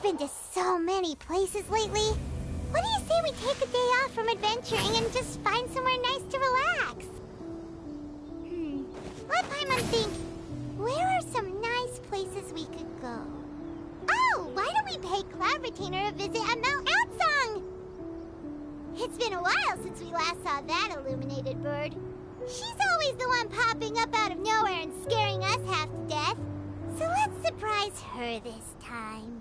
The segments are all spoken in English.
been to so many places lately. What do you say we take a day off from adventuring and just find somewhere nice to relax? Let Paimon think. Where are some nice places we could go? Oh, why don't we pay Cloud Retainer a visit at Mount Outsong? It's been a while since we last saw that illuminated bird. She's always the one popping up out of nowhere and scaring us half to death. So let's surprise her this time.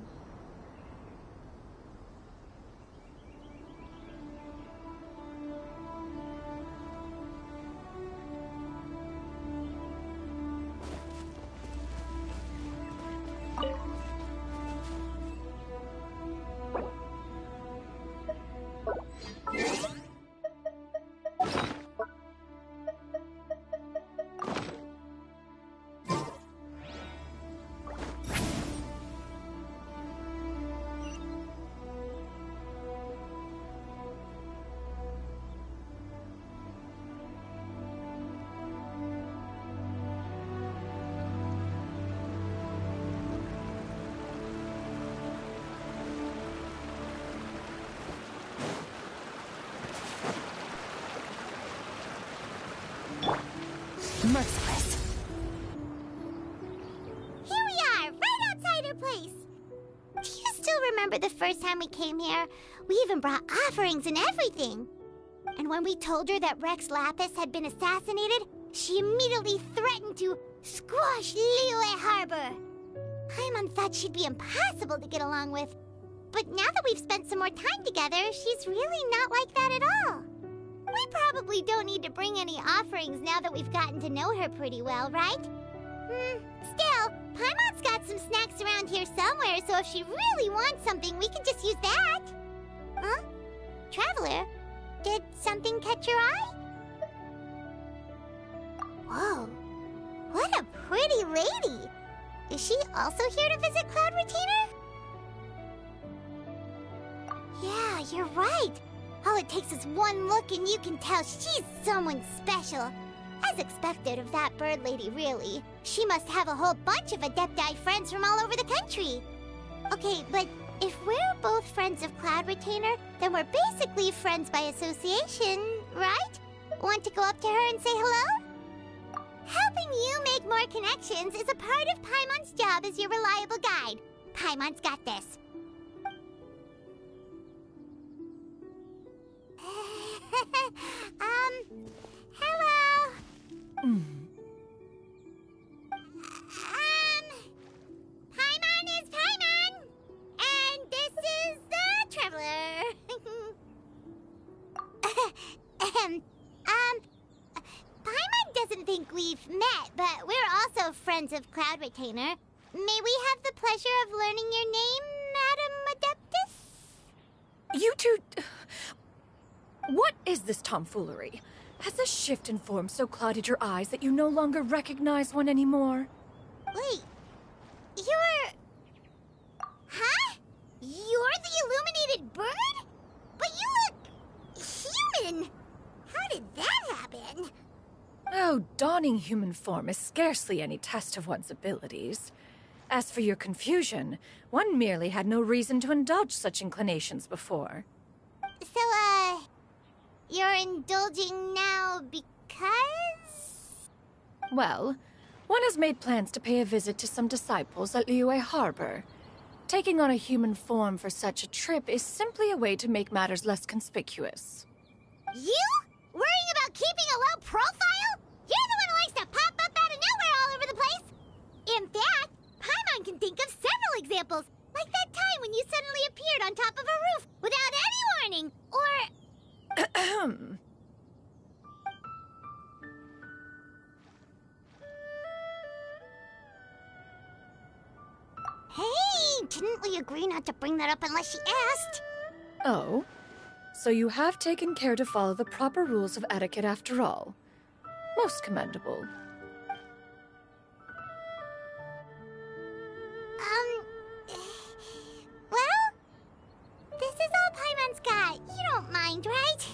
Merciless. Here we are, right outside her place. Do you still remember the first time we came here? We even brought offerings and everything. And when we told her that Rex Lapis had been assassinated, she immediately threatened to squash Liyue Harbor. Paimon thought she'd be impossible to get along with. But now that we've spent some more time together, she's really not like that at all. We probably don't need to bring any offerings now that we've gotten to know her pretty well, right? Still, Paimon's got some snacks around here somewhere, so if she really wants something, we can just use that. Huh? Traveler, did something catch your eye? Whoa, what a pretty lady! Is she also here to visit Cloud Retainer? Yeah, you're right. All it takes is one look and you can tell she's someone special. As expected of that bird lady, really. She must have a whole bunch of Adepti friends from all over the country. Okay, but if we're both friends of Cloud Retainer, then we're basically friends by association, right? Want to go up to her and say hello? Helping you make more connections is a part of Paimon's job as your reliable guide. Paimon's got this. Hello. Paimon is Paimon, and this is the Traveler. Paimon doesn't think we've met, but we're also friends of Cloud Retainer. May we have the pleasure of learning your name, Madam Adeptus? You two... What is this tomfoolery? Has this shift in form so clouded your eyes that you no longer recognize one anymore? Wait, you're... Huh? You're the illuminated bird? But you look... human! How did that happen? Oh, donning human form is scarcely any test of one's abilities. As for your confusion, one merely had no reason to indulge such inclinations before. So, you're indulging now because? Well, one has made plans to pay a visit to some disciples at Liyue Harbor. Taking on a human form for such a trip is simply a way to make matters less conspicuous. You? Worrying about keeping a low profile? You're the one who likes to pop up out of nowhere all over the place! In fact, Paimon can think of several examples, like that time when you suddenly appeared on top of a roof without any warning, or... Hey, didn't we agree not to bring that up unless she asked? Oh? So you have taken care to follow the proper rules of etiquette after all. Most commendable. Well, this is all Paimon's got. You don't mind, right?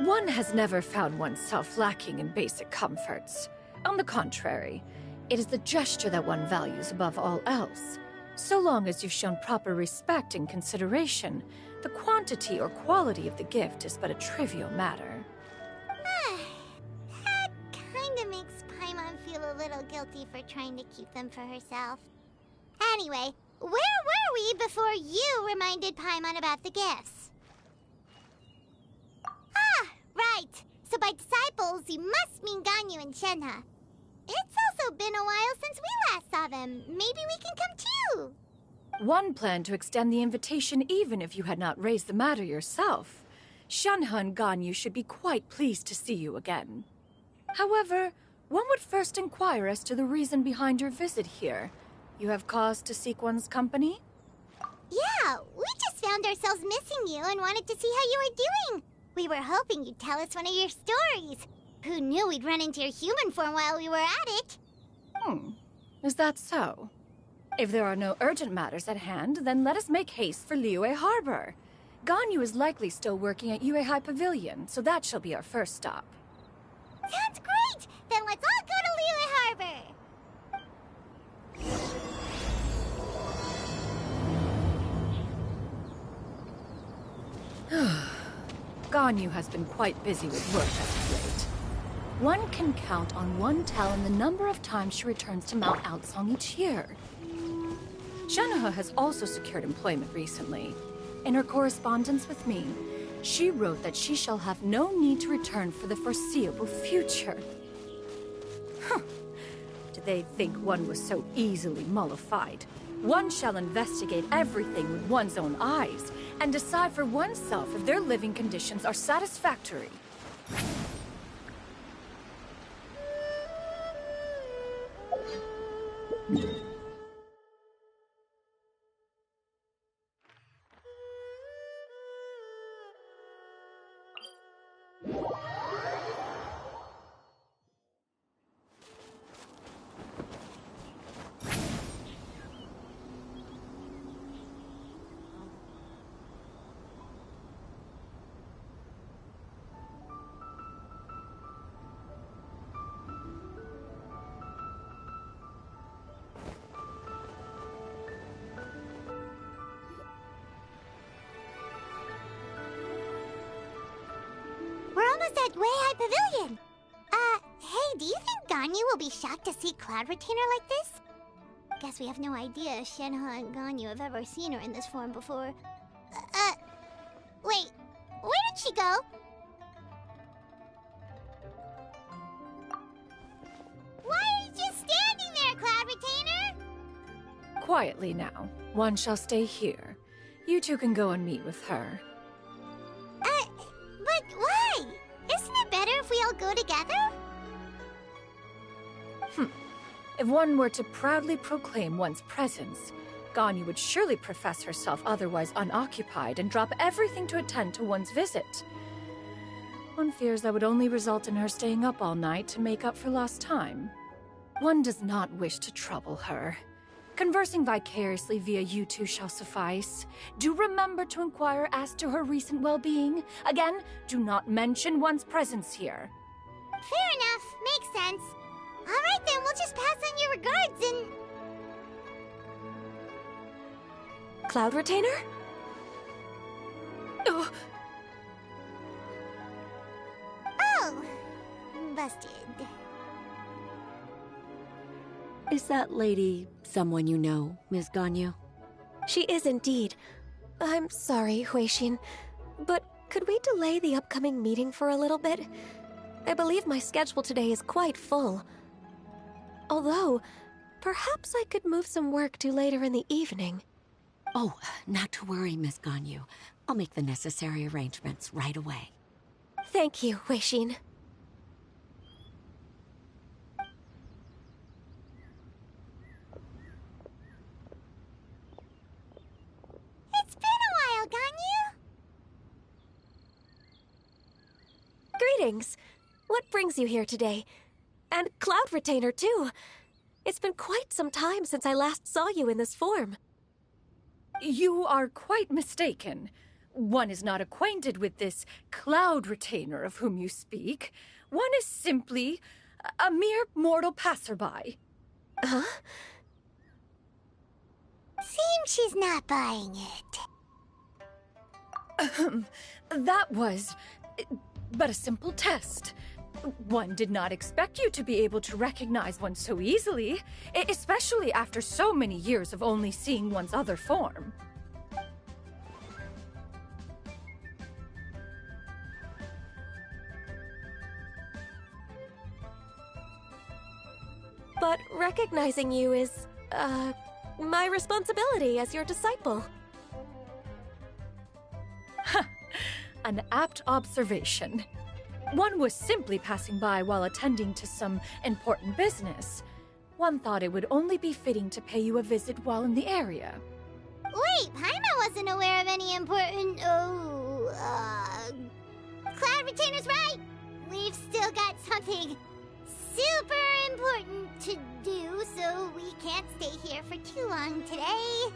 One has never found oneself lacking in basic comforts. On the contrary, it is the gesture that one values above all else. So long as you've shown proper respect and consideration, the quantity or quality of the gift is but a trivial matter. That kinda makes Paimon feel a little guilty for trying to keep them for herself. Anyway, where were we before you reminded Paimon about the gifts? Ah, right. So by disciples, you must mean Ganyu and Shenhe. It's also been a while since we last saw them. Maybe we can come too. One planned to extend the invitation even if you had not raised the matter yourself. Shenhe and Ganyu should be quite pleased to see you again. However, one would first inquire as to the reason behind your visit here. You have cause to seek one's company? Yeah, we just found ourselves missing you and wanted to see how you were doing. We were hoping you'd tell us one of your stories. Who knew we'd run into your human form while we were at it? Is that so? If there are no urgent matters at hand, then let us make haste for Liyue Harbor. Ganyu is likely still working at Yuehai Pavilion, so that shall be our first stop. Sounds great! Then let's all go to Liyue Harbor! Ganyu has been quite busy with work as of late. One can count on one talon the number of times she returns to Mount Outsong each year. Shenhe has also secured employment recently. In her correspondence with me, she wrote that she shall have no need to return for the foreseeable future. Did they think one was so easily mollified? One shall investigate everything with one's own eyes and decide for oneself if their living conditions are satisfactory. We're almost at Yuehai Pavilion. Hey, do you think Ganyu will be shocked to see Cloud Retainer like this? Guess we have no idea if Shenhe and Ganyu have ever seen her in this form before. Wait, where did she go? Why are you just standing there, Cloud Retainer? Quietly now. One shall stay here. You two can go and meet with her. But why? Isn't it better if we all go together? If one were to proudly proclaim one's presence, Ganyu would surely profess herself otherwise unoccupied and drop everything to attend to one's visit. One fears that would only result in her staying up all night to make up for lost time. One does not wish to trouble her. Conversing vicariously via you two shall suffice. Do remember to inquire as to her recent well-being. Again, do not mention one's presence here. Fair enough. Makes sense. All right, then. We'll just pass on your regards and... Cloud Retainer? Oh, Oh, busted. Is that lady someone you know, Ms. Ganyu? She is indeed. I'm sorry, Huixin, but could we delay the upcoming meeting for a little bit? I believe my schedule today is quite full. Although, perhaps I could move some work to later in the evening. Oh, not to worry, Ms. Ganyu. I'll make the necessary arrangements right away. Thank you, Huixin. It's been a while, Ganyu. Greetings. What brings you here today? And Cloud Retainer, too. It's been quite some time since I last saw you in this form. you are quite mistaken. One is not acquainted with this Cloud Retainer of whom you speak. One is simply a mere mortal passerby. Huh? Seems she's not buying it. That was but a simple test. One did not expect you to be able to recognize one so easily, especially after so many years of only seeing one's other form. But recognizing you is, my responsibility as your disciple. An apt observation. One was simply passing by while attending to some important business. One thought it would only be fitting to pay you a visit while in the area. Wait, Paimon wasn't aware of any important... Cloud Retainer's right! We've still got something super important to do, so we can't stay here for too long today.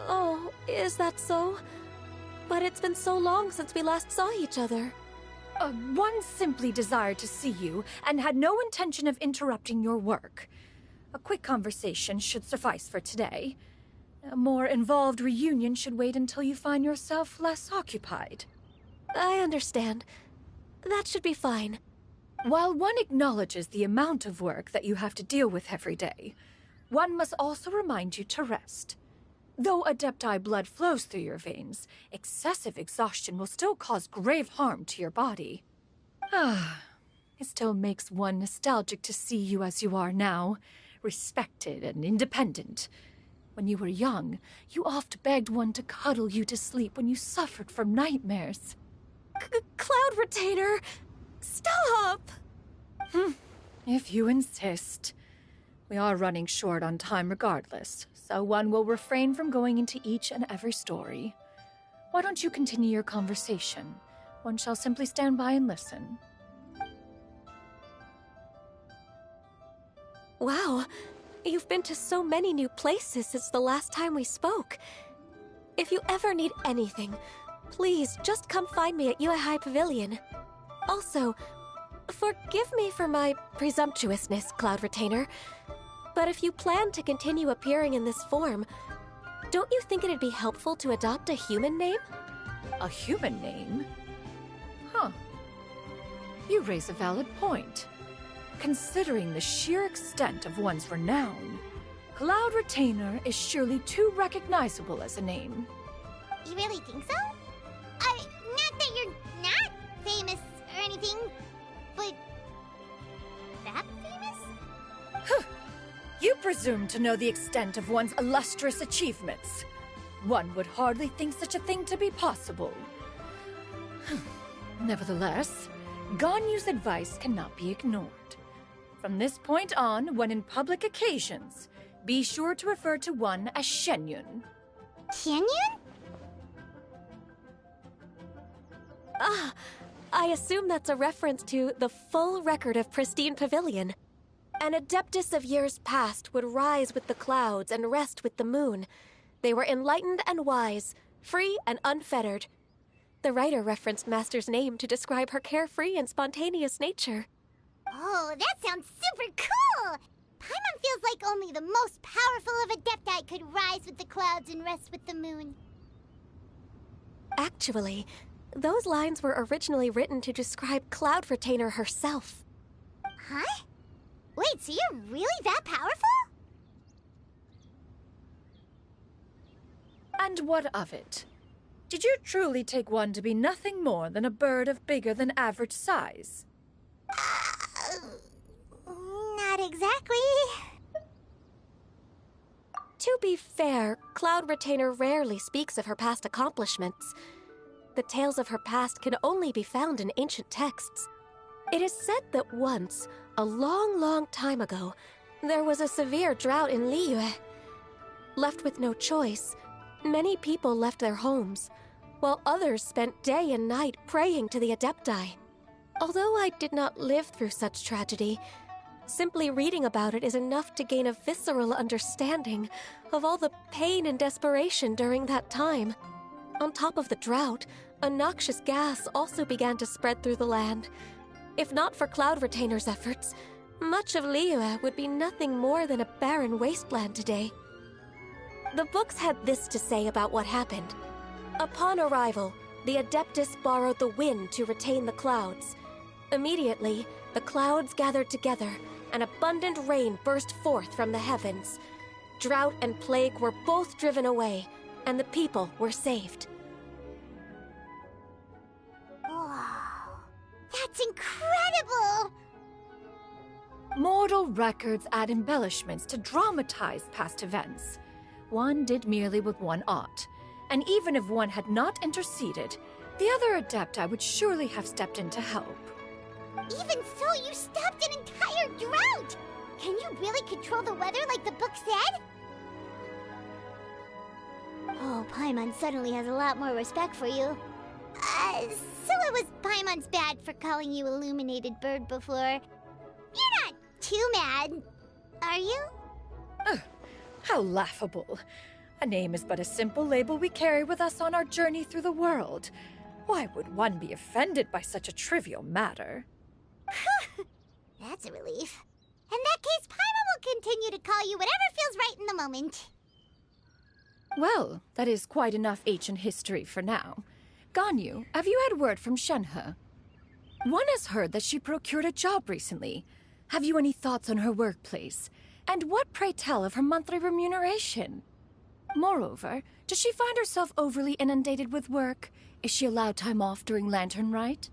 Oh, is that so? But it's been so long since we last saw each other. One simply desired to see you and had no intention of interrupting your work. A quick conversation should suffice for today. A more involved reunion should wait until you find yourself less occupied. I understand. That should be fine. While one acknowledges the amount of work that you have to deal with every day, one must also remind you to rest. Though Adepti blood flows through your veins, excessive exhaustion will still cause grave harm to your body. It still makes one nostalgic to see you as you are now, respected and independent. When you were young, you oft begged one to cuddle you to sleep when you suffered from nightmares. Cloud Retainer! Stop! If you insist. We are running short on time regardless, so one will refrain from going into each and every story. Why don't you continue your conversation? One shall simply stand by and listen. Wow, you've been to so many new places since the last time we spoke. If you ever need anything, please just come find me at Uehai Pavilion. Also, forgive me for my presumptuousness, Cloud Retainer, but if you plan to continue appearing in this form, don't you think it'd be helpful to adopt a human name? A human name? Huh. You raise a valid point. Considering the sheer extent of one's renown, Cloud Retainer is surely too recognizable as a name. You really think so? Not that you're not famous or anything, but that famous? You presume to know the extent of one's illustrious achievements. One would hardly think such a thing to be possible. Nevertheless, Ganyu's advice cannot be ignored. From this point on, when in public occasions, be sure to refer to one as Xianyun. Xianyun? I assume that's a reference to the full record of Pristine Pavilion. An adeptus of years past would rise with the clouds and rest with the moon. They were enlightened and wise, free and unfettered. The writer referenced Master's name to describe her carefree and spontaneous nature. Oh, that sounds super cool! Paimon feels like only the most powerful of Adepti could rise with the clouds and rest with the moon. Actually, those lines were originally written to describe Cloud Retainer herself. Huh? Wait, so you're really that powerful? And what of it? Did you truly take one to be nothing more than a bird of bigger than average size? Not exactly. To be fair, Cloud Retainer rarely speaks of her past accomplishments. The tales of her past can only be found in ancient texts. It is said that once, a long, long time ago, there was a severe drought in Liyue. Left with no choice, many people left their homes, while others spent day and night praying to the Adepti. Although I did not live through such tragedy, simply reading about it is enough to gain a visceral understanding of all the pain and desperation during that time. On top of the drought, a noxious gas also began to spread through the land. If not for Cloud Retainer's efforts, much of Liyue would be nothing more than a barren wasteland today. The books had this to say about what happened. Upon arrival, the Adeptus borrowed the wind to retain the clouds. Immediately, the clouds gathered together, and abundant rain burst forth from the heavens. Drought and plague were both driven away, and the people were saved. Wow, that's incredible! Mortal records add embellishments to dramatize past events. One did merely what one ought, and even if one had not interceded, the other Adepti would surely have stepped in to help. Even so, you stopped an entire drought! Can you really control the weather like the book said? Oh, Paimon suddenly has a lot more respect for you. So it was Paimon's bad for calling you Illuminated Bird before. You're not too mad, are you? How laughable. A name is but a simple label we carry with us on our journey through the world. Why would one be offended by such a trivial matter? That's a relief. In that case, Paimon will continue to call you whatever feels right in the moment. Well, that is quite enough ancient history for now. Ganyu, have you had word from Shenhe? One has heard that she procured a job recently. Have you any thoughts on her workplace? And what, pray tell, of her monthly remuneration? Moreover, does she find herself overly inundated with work? Is she allowed time off during Lantern Rite?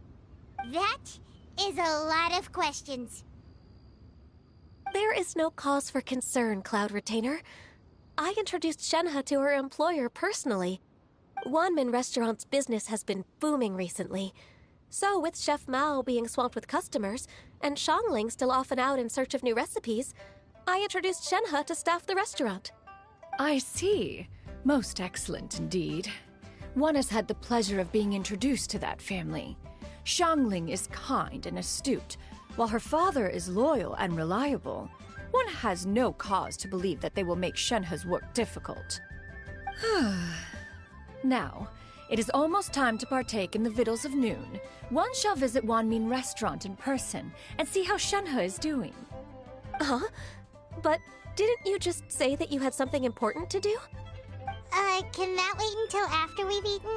That is a lot of questions. There is no cause for concern, Cloud Retainer. I introduced Shenhe to her employer personally. Wanmin Restaurant's business has been booming recently. So, with Chef Mao being swamped with customers, and Xiangling still off and out in search of new recipes, I introduced Shenhe to staff the restaurant. I see. Most excellent indeed. One has had the pleasure of being introduced to that family. Xiangling is kind and astute, while her father is loyal and reliable. One has no cause to believe that they will make Shenhe's work difficult. Now, it is almost time to partake in the victuals of noon. One shall visit Wanmin Restaurant in person and see how Shenhe is doing. Huh? But didn't you just say that you had something important to do? Can that wait until after we've eaten?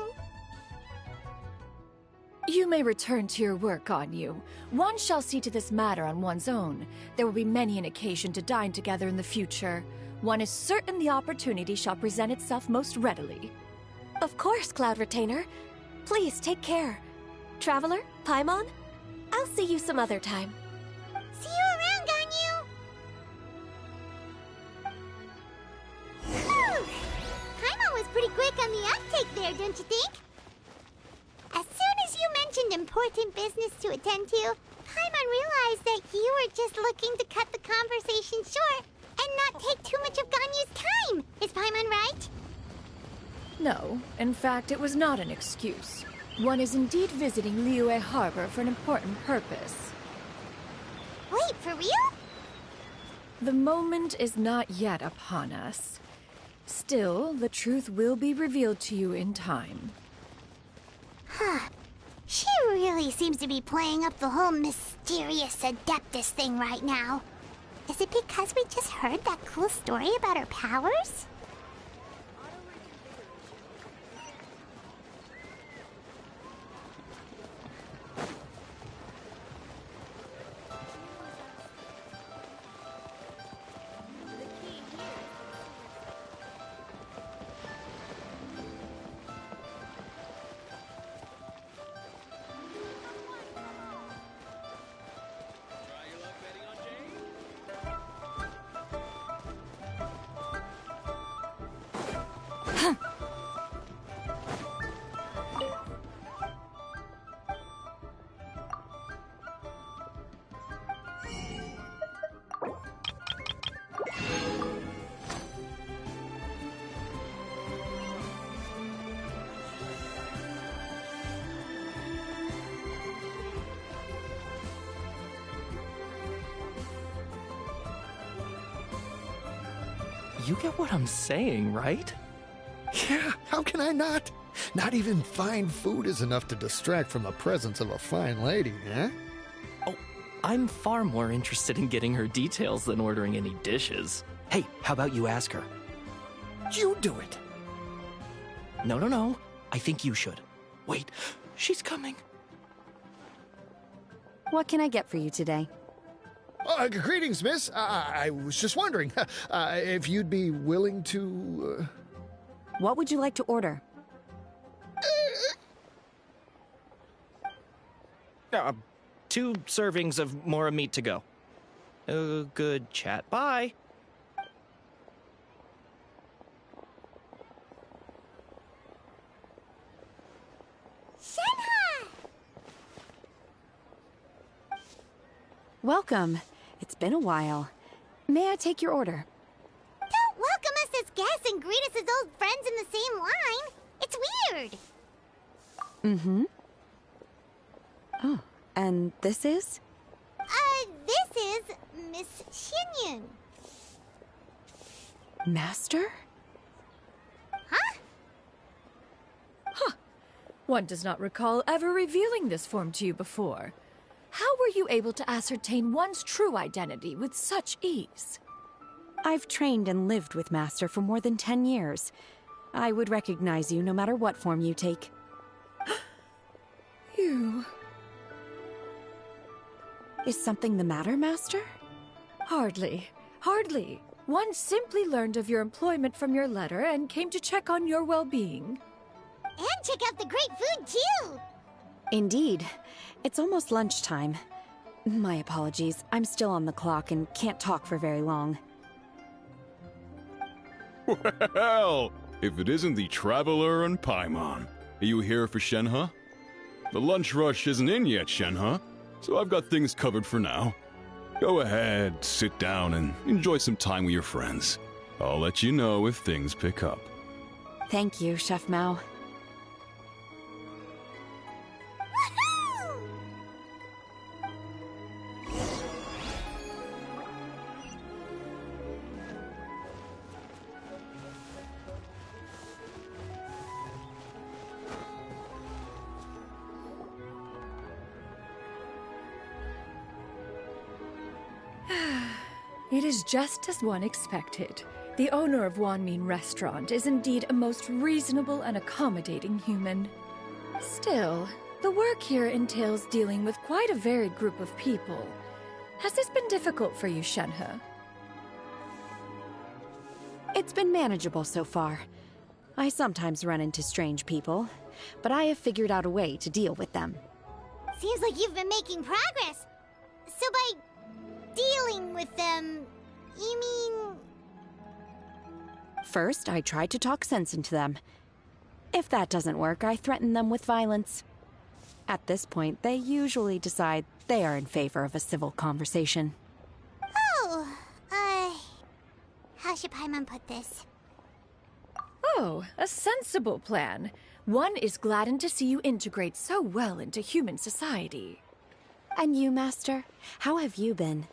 You may return to your work, Ganyu. One shall see to this matter on one's own. There will be many an occasion to dine together in the future. One is certain the opportunity shall present itself most readily. Of course, Cloud Retainer. Please take care. Traveler, Paimon, I'll see you some other time. See you around, Ganyu! Whew! Paimon was pretty quick on the uptake there, don't you think? As soon as you mentioned important business to attend to, Paimon realized that you were just looking to cut the conversation short and not take too much of Ganyu's time. Is Paimon right? No, in fact, it was not an excuse. One is indeed visiting Liyue Harbor for an important purpose. Wait, for real? The moment is not yet upon us. Still, the truth will be revealed to you in time. Huh. She really seems to be playing up the whole mysterious Adeptus thing right now. Is it because we just heard that cool story about her powers? You get what I'm saying, right? Yeah, how can I not? Not even fine food is enough to distract from the presence of a fine lady, eh? Oh, I'm far more interested in getting her details than ordering any dishes. Hey, how about you ask her? You do it. No. I think you should. Wait, she's coming. What can I get for you today? Greetings, miss. I was just wondering if you'd be willing to... What would you like to order? 2 servings of more meat to go. Good chat. Bye. Shenhe! Welcome. It's been a while. May I take your order? Don't welcome us as guests and greet us as old friends in the same line. It's weird. Mm-hmm. Oh, and this is? This is Miss Xianyun. Master? Huh? One does not recall ever revealing this form to you before. How were you able to ascertain one's true identity with such ease? I've trained and lived with Master for more than 10 years. I would recognize you no matter what form you take. You... Is something the matter, Master? Hardly. One simply learned of your employment from your letter and came to check on your well-being. And check out the great food, too! Indeed. It's almost lunchtime. My apologies. I'm still on the clock and can't talk for very long. Well, if it isn't the Traveler and Paimon. Are you here for Shenhe? The lunch rush isn't in yet, Shenhe, so I've got things covered for now. Go ahead, sit down, and enjoy some time with your friends. I'll let you know if things pick up. Thank you, Chef Mao. Woohoo! It is just as one expected. The owner of Wanmin Restaurant is indeed a most reasonable and accommodating human. Still, the work here entails dealing with quite a varied group of people. Has this been difficult for you, Shenhe? It's been manageable so far. I sometimes run into strange people, but I have figured out a way to deal with them. Seems like you've been making progress. So by dealing with them, you mean... First, I try to talk sense into them. If that doesn't work, I threaten them with violence. At this point, they usually decide they are in favor of a civil conversation. Oh, how should Paimon put this? Oh, a sensible plan. One is gladdened to see you integrate so well into human society. And you, Master? How have you been?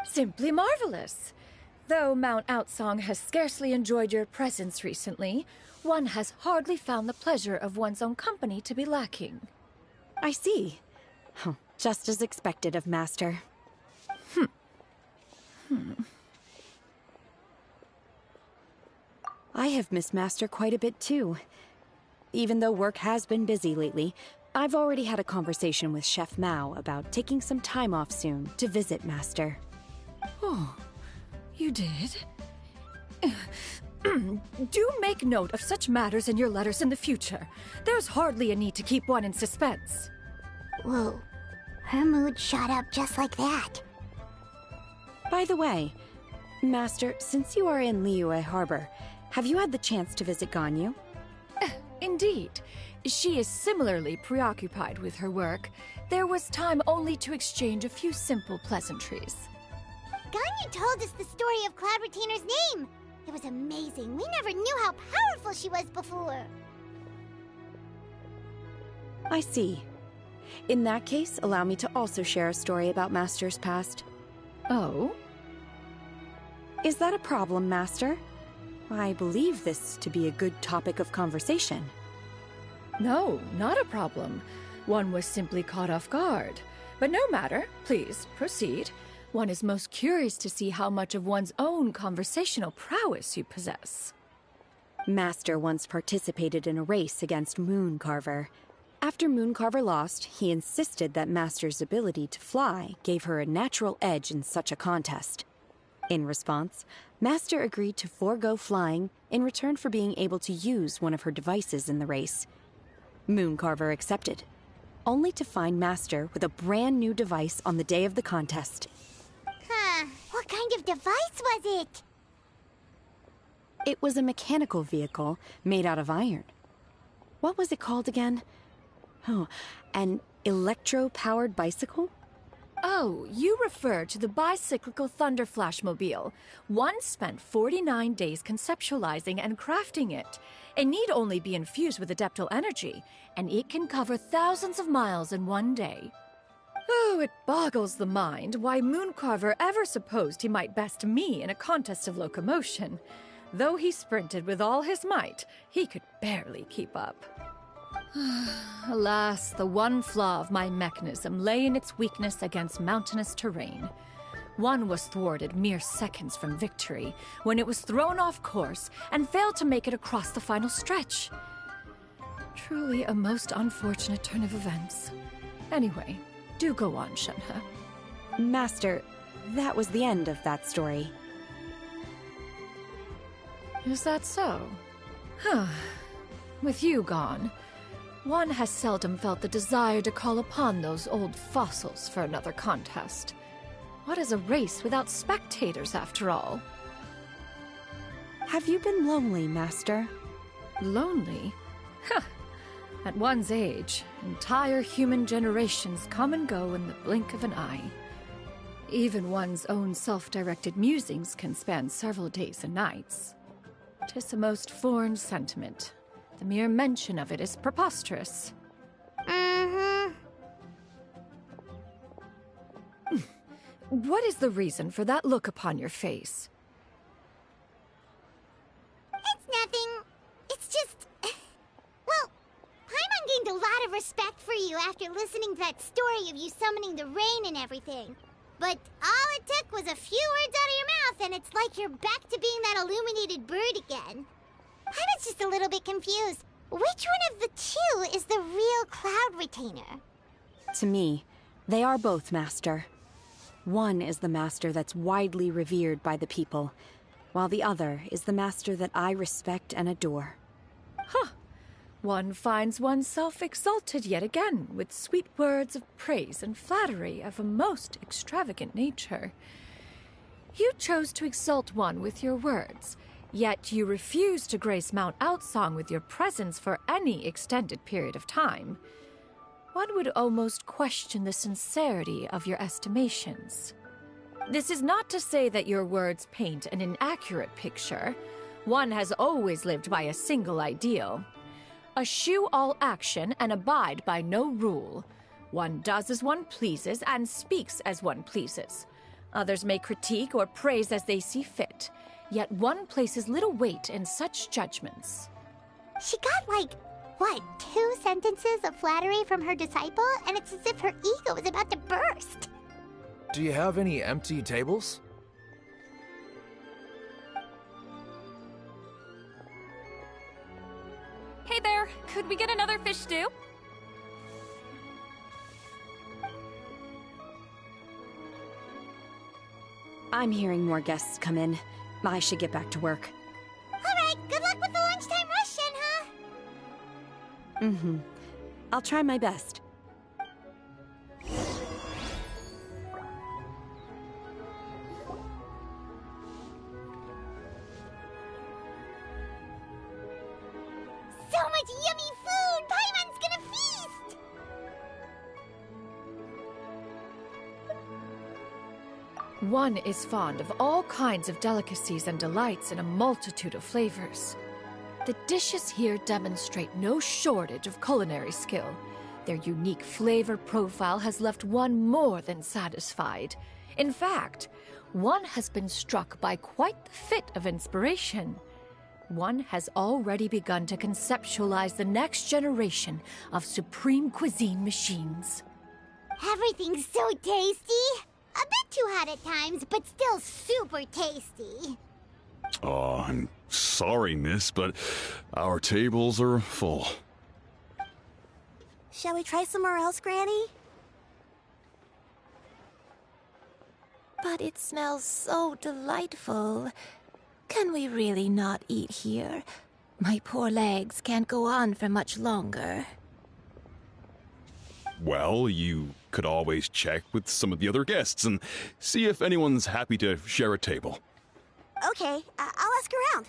Simply marvelous. Though Mount Outsong has scarcely enjoyed your presence recently, one has hardly found the pleasure of one's own company to be lacking. I see. Oh, just as expected of Master. I have missed Master quite a bit too. Even though work has been busy lately, I've already had a conversation with Chef Mao about taking some time off soon to visit Master. Oh, you did? Do make note of such matters in your letters in the future. There's hardly a need to keep one in suspense. Whoa, her mood shot up just like that. By the way, Master, since you are in Liyue Harbor, have you had the chance to visit Ganyu? Indeed. She is similarly preoccupied with her work. There was time only to exchange a few simple pleasantries. Ganyu told us the story of Cloud Retainer's name. It was amazing. We never knew how powerful she was before. I see. In that case, allow me to also share a story about Master's past. Oh? Is that a problem, Master? I believe this to be a good topic of conversation. No, not a problem. One was simply caught off guard. But no matter. Please, proceed. One is most curious to see how much of one's own conversational prowess you possess. Master once participated in a race against Mooncarver. After Mooncarver lost, he insisted that Master's ability to fly gave her a natural edge in such a contest. In response, Master agreed to forego flying in return for being able to use one of her devices in the race. Mooncarver accepted, only to find Master with a brand new device on the day of the contest. Huh. What kind of device was it? It was a mechanical vehicle made out of iron. What was it called again? Oh, an electro-powered bicycle? Oh, you refer to the bicyclical Thunder Flashmobile. One spent 49 days conceptualizing and crafting it. It need only be infused with adeptal energy, and it can cover thousands of miles in one day. Oh, it boggles the mind why Mooncarver ever supposed he might best me in a contest of locomotion. Though he sprinted with all his might, he could barely keep up. Alas, the one flaw of my mechanism lay in its weakness against mountainous terrain. One was thwarted mere seconds from victory, when it was thrown off course and failed to make it across the final stretch. Truly a most unfortunate turn of events. Anyway, do go on, Shenhe. Master, that was the end of that story. Is that so? Huh. With you gone, one has seldom felt the desire to call upon those old fossils for another contest. What is a race without spectators, after all? Have you been lonely, Master? Lonely? Huh. At one's age, entire human generations come and go in the blink of an eye. Even one's own self-directed musings can span several days and nights. 'Tis a most foreign sentiment. The mere mention of it is preposterous. What is the reason for that look upon your face? It's nothing. It's just... Well, Paimon gained a lot of respect for you after listening to that story of you summoning the rain and everything. But all it took was a few words out of your mouth, and it's like you're back to being that illuminated bird again. Paimon's just a little bit confused. Which one of the two is the real Cloud Retainer? To me, they are both, Master. One is the master that's widely revered by the people, while the other is the master that I respect and adore. Huh. One finds oneself exalted yet again with sweet words of praise and flattery of a most extravagant nature. You chose to exalt one with your words, yet you refuse to grace Mount Outsong with your presence for any extended period of time. One would almost question the sincerity of your estimations. This is not to say that your words paint an inaccurate picture. One has always lived by a single ideal. Eschew all action and abide by no rule. One does as one pleases and speaks as one pleases. Others may critique or praise as they see fit, yet one places little weight in such judgments. She got, like, what, 2 sentences of flattery from her disciple, and it's as if her ego is about to burst. Do you have any empty tables? Hey there, could we get another fish stew? I'm hearing more guests come in. I should get back to work. Alright, good luck with the lunchtime rush, Shenhe. I'll try my best. So much yummy food! Paimon's gonna feast! One is fond of all kinds of delicacies and delights in a multitude of flavors. The dishes here demonstrate no shortage of culinary skill. Their unique flavor profile has left one more than satisfied. In fact, one has been struck by quite the fit of inspiration. One has already begun to conceptualize the next generation of supreme cuisine machines. Everything's so tasty! A bit too hot at times, but still super tasty. Oh, I'm sorry, miss, but our tables are full. Shall we try somewhere else, Granny? But it smells so delightful. Can we really not eat here? My poor legs can't go on for much longer. Well, you could always check with some of the other guests and see if anyone's happy to share a table. Okay, I'll ask around.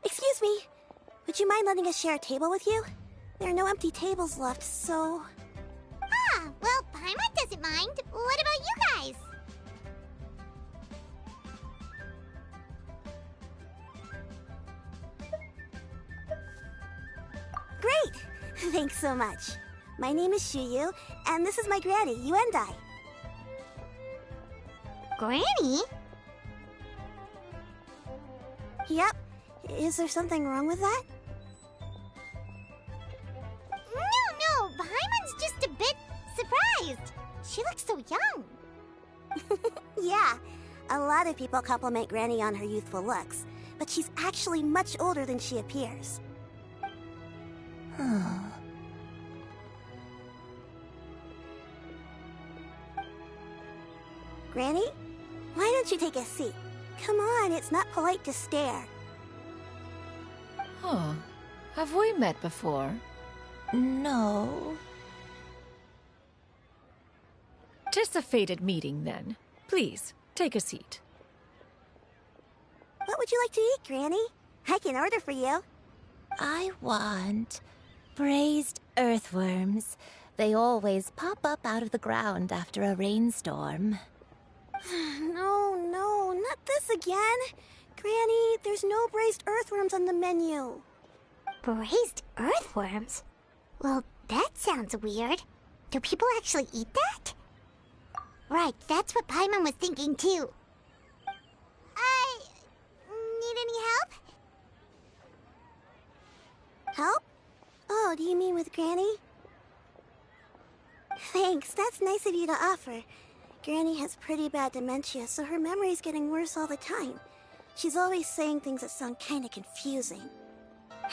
Excuse me. Would you mind letting us share a table with you? There are no empty tables left, so... Ah, well, Paimon doesn't mind. What about you guys? Great! Thanks so much. My name is Xianyun, and this is my granny, Yuendai. Granny? Yep. Is there something wrong with that? No, Paimon's just a bit surprised. She looks so young. Yeah, a lot of people compliment Granny on her youthful looks, but she's actually much older than she appears. Granny? Why don't you take a seat? Come on, it's not polite to stare. Huh. Have we met before? No. 'Tis a fated meeting, then. Please, take a seat. What would you like to eat, Granny? I can order for you. I want braised earthworms. They always pop up out of the ground after a rainstorm. No, not this again. Granny, there's no braised earthworms on the menu. Braised earthworms? Well, that sounds weird. Do people actually eat that? Right, that's what Paimon was thinking too. Need any help? Help? Oh, do you mean with Granny? Thanks, that's nice of you to offer. Granny has pretty bad dementia, so her memory's getting worse all the time. She's always saying things that sound kinda confusing.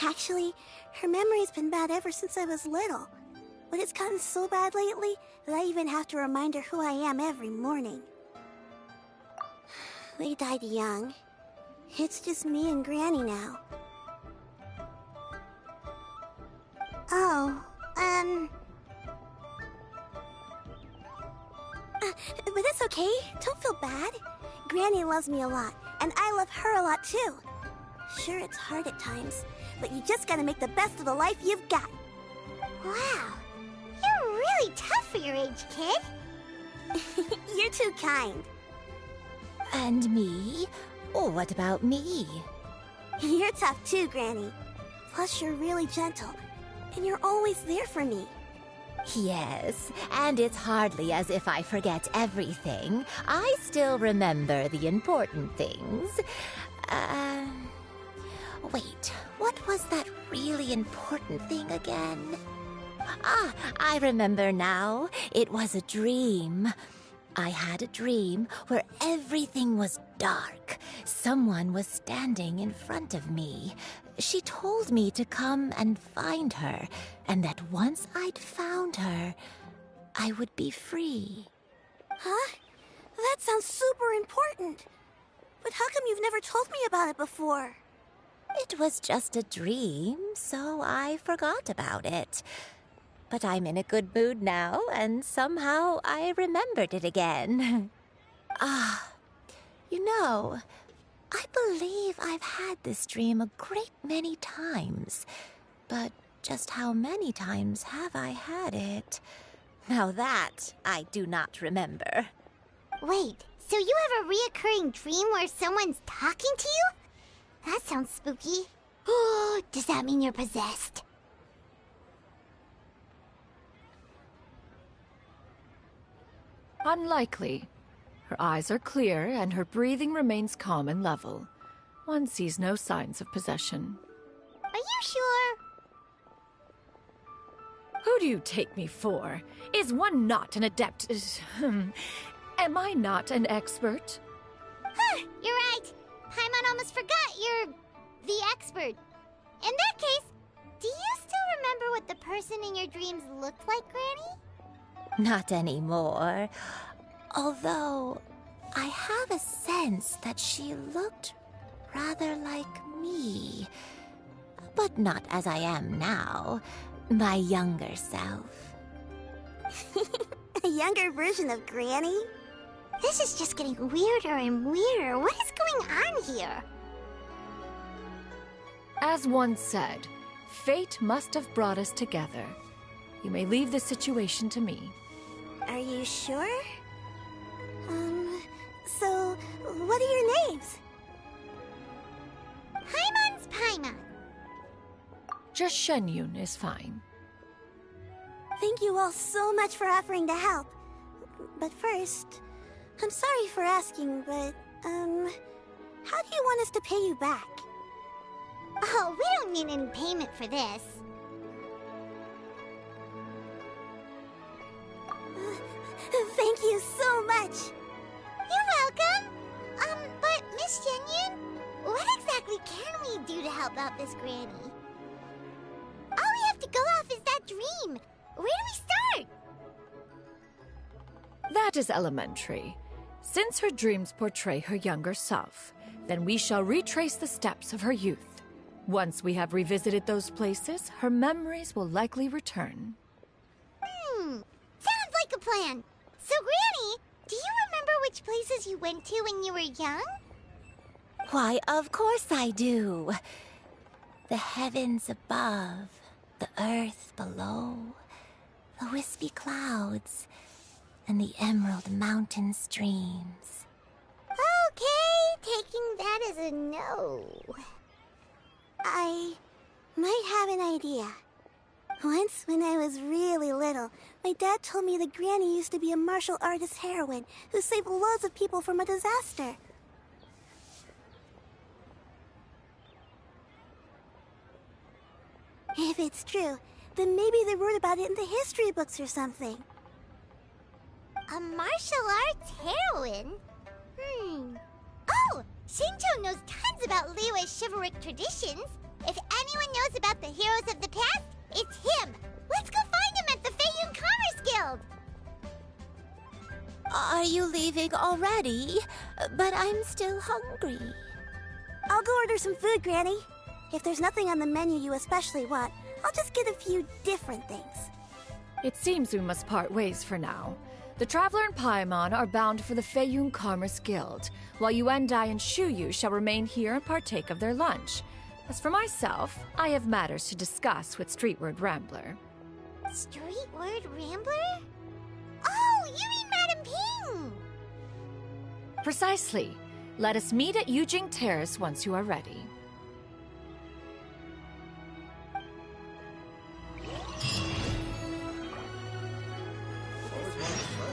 Actually, her memory's been bad ever since I was little. But it's gotten so bad lately that I even have to remind her who I am every morning. They died young. It's just me and Granny now. Oh, but that's okay. Don't feel bad. Granny loves me a lot, and I love her a lot too. Sure, it's hard at times, but you just gotta make the best of the life you've got. Wow, you're really tough for your age, kid. You're too kind. And me? Oh, what about me? You're tough too, Granny. Plus, you're really gentle, and you're always there for me. Yes, and it's hardly as if I forget everything. I still remember the important things. Wait, what was that really important thing again? Ah, I remember now. It was a dream. I had a dream where everything was dark. Someone was standing in front of me. She told me to come and find her, and that once I'd found her, I would be free. Huh? That sounds super important. But how come you've never told me about it before? It was just a dream, so I forgot about it. But I'm in a good mood now, and somehow I remembered it again. You know, I believe I've had this dream a great many times. But just how many times have I had it? Now that I do not remember. Wait, so you have a reoccurring dream where someone's talking to you? That sounds spooky. Oh, does that mean you're possessed? Unlikely. Her eyes are clear, and her breathing remains calm and level. One sees no signs of possession. Are you sure? Who do you take me for? Is one not an adept? Am I not an expert? Huh, you're right. Paimon almost forgot you're the expert. In that case, do you still remember what the person in your dreams looked like, Granny? Not anymore. Although, I have a sense that she looked rather like me. But not as I am now. My younger self. A younger version of Granny? This is just getting weirder and weirder. What is going on here? As one said, fate must have brought us together. You may leave the situation to me. Are you sure? So, what are your names? Paimon's Paimon. Just Xianyun is fine. Thank you all so much for offering to help. But first, I'm sorry for asking, but, how do you want us to pay you back? Oh, we don't need any payment for this. Thank you so much. You're welcome. But Miss Xianyun, what exactly can we do to help out this Granny? All we have to go off is that dream. Where do we start? That is elementary. Since her dreams portray her younger self, then we shall retrace the steps of her youth. Once we have revisited those places, her memories will likely return. Sounds like a plan. So, Granny, do you remember which places you went to when you were young? Why, of course I do. The heavens above, the earth below, the wispy clouds, and the emerald mountain streams. Okay, taking that as a no. I might have an idea. Once, when I was really little, my dad told me that Granny used to be a martial artist heroine who saved loads of people from a disaster. If it's true, then maybe they wrote about it in the history books or something. A martial arts heroine? Oh! Shinto knows tons about Liyue's chivalric traditions. If anyone knows about the heroes of the past, it's him. Let's go find him at the Xianyun Commerce Guild. Are you leaving already? But I'm still hungry. I'll go order some food, Granny. If there's nothing on the menu you especially want, I'll just get a few different things. It seems we must part ways for now. The Traveler and Paimon are bound for the Xianyun Commerce Guild, while Yuendai and Shuyu shall remain here and partake of their lunch. As for myself, I have matters to discuss with Streetward Rambler. Streetward Rambler? Oh, you mean Madame Ping! Precisely. Let us meet at Yujing Terrace once you are ready.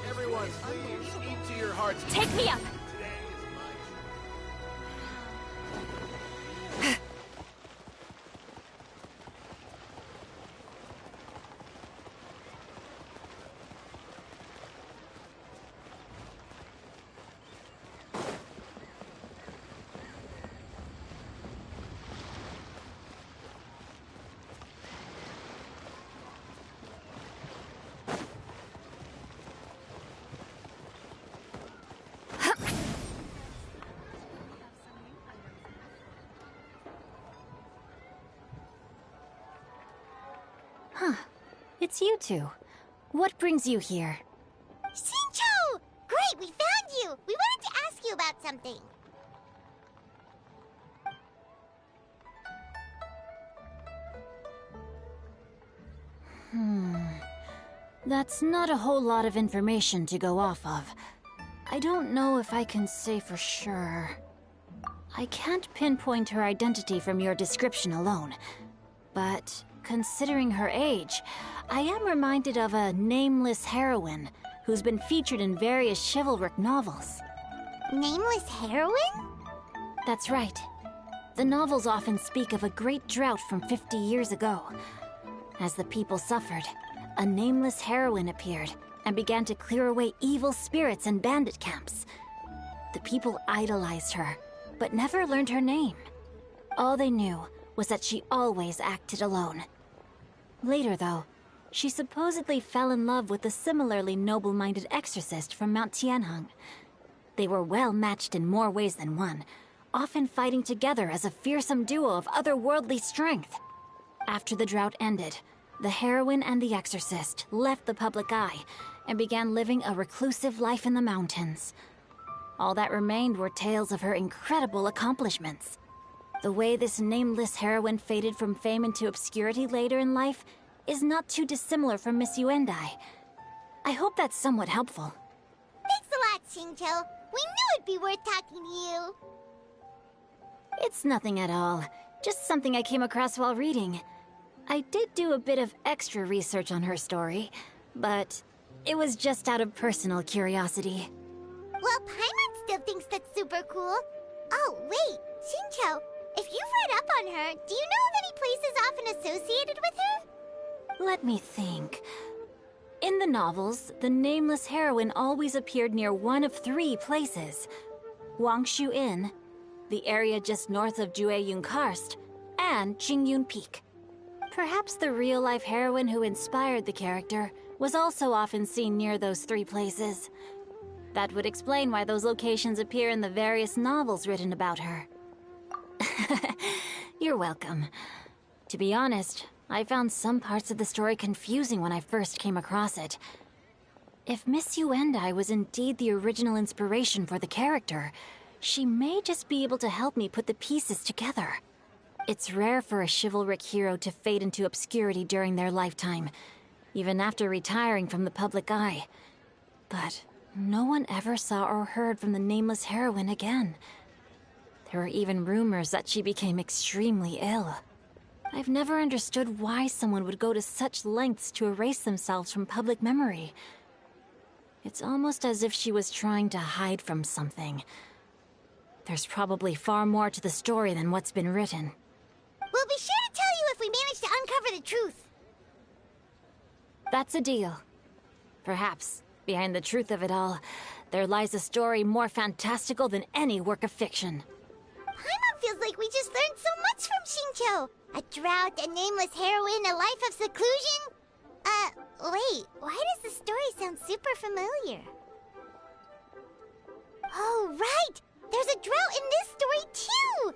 Everyone, please eat to your heart's Take me up! Huh. It's you two. What brings you here? Shincho! Great, we found you! We wanted to ask you about something. That's not a whole lot of information to go off of. I don't know if I can say for sure. I can't pinpoint her identity from your description alone. But considering her age, I am reminded of a nameless heroine, who's been featured in various chivalric novels. Nameless heroine? That's right. The novels often speak of a great drought from 50 years ago. As the people suffered, a nameless heroine appeared and began to clear away evil spirits and bandit camps. The people idolized her, but never learned her name. All they knew was that she always acted alone. Later, though, she supposedly fell in love with a similarly noble-minded exorcist from Mount Tianheng. They were well matched in more ways than one, often fighting together as a fearsome duo of otherworldly strength. After the drought ended, the heroine and the exorcist left the public eye and began living a reclusive life in the mountains. All that remained were tales of her incredible accomplishments. The way this nameless heroine faded from fame into obscurity later in life is not too dissimilar from Miss Yuendai. I hope that's somewhat helpful. Thanks a lot, Xingqiu. We knew it'd be worth talking to you. It's nothing at all. Just something I came across while reading. I did do a bit of extra research on her story, but it was just out of personal curiosity. Well, Paimon still thinks that's super cool. Oh, wait, Xingqiu, if you've read up on her, do you know of any places often associated with her? Let me think. In the novels, the nameless heroine always appeared near one of 3 places. Wangshu Inn, the area just north of Jueyun Karst, and Qingyun Peak. Perhaps the real-life heroine who inspired the character was also often seen near those 3 places. That would explain why those locations appear in the various novels written about her. You're welcome. To be honest, I found some parts of the story confusing when I first came across it. If Miss Yuendai was indeed the original inspiration for the character, she may just be able to help me put the pieces together. It's rare for a chivalric hero to fade into obscurity during their lifetime, even after retiring from the public eye. But no one ever saw or heard from the nameless heroine again. There were even rumors that she became extremely ill. I've never understood why someone would go to such lengths to erase themselves from public memory. It's almost as if she was trying to hide from something. There's probably far more to the story than what's been written. We'll be sure to tell you if we manage to uncover the truth. That's a deal. Perhaps, behind the truth of it all, there lies a story more fantastical than any work of fiction. Paimon feels like we just learned so much from Xingqiu. A drought, a nameless heroine, a life of seclusion. Wait, why does the story sound super familiar? Oh, right! There's a drought in this story, too!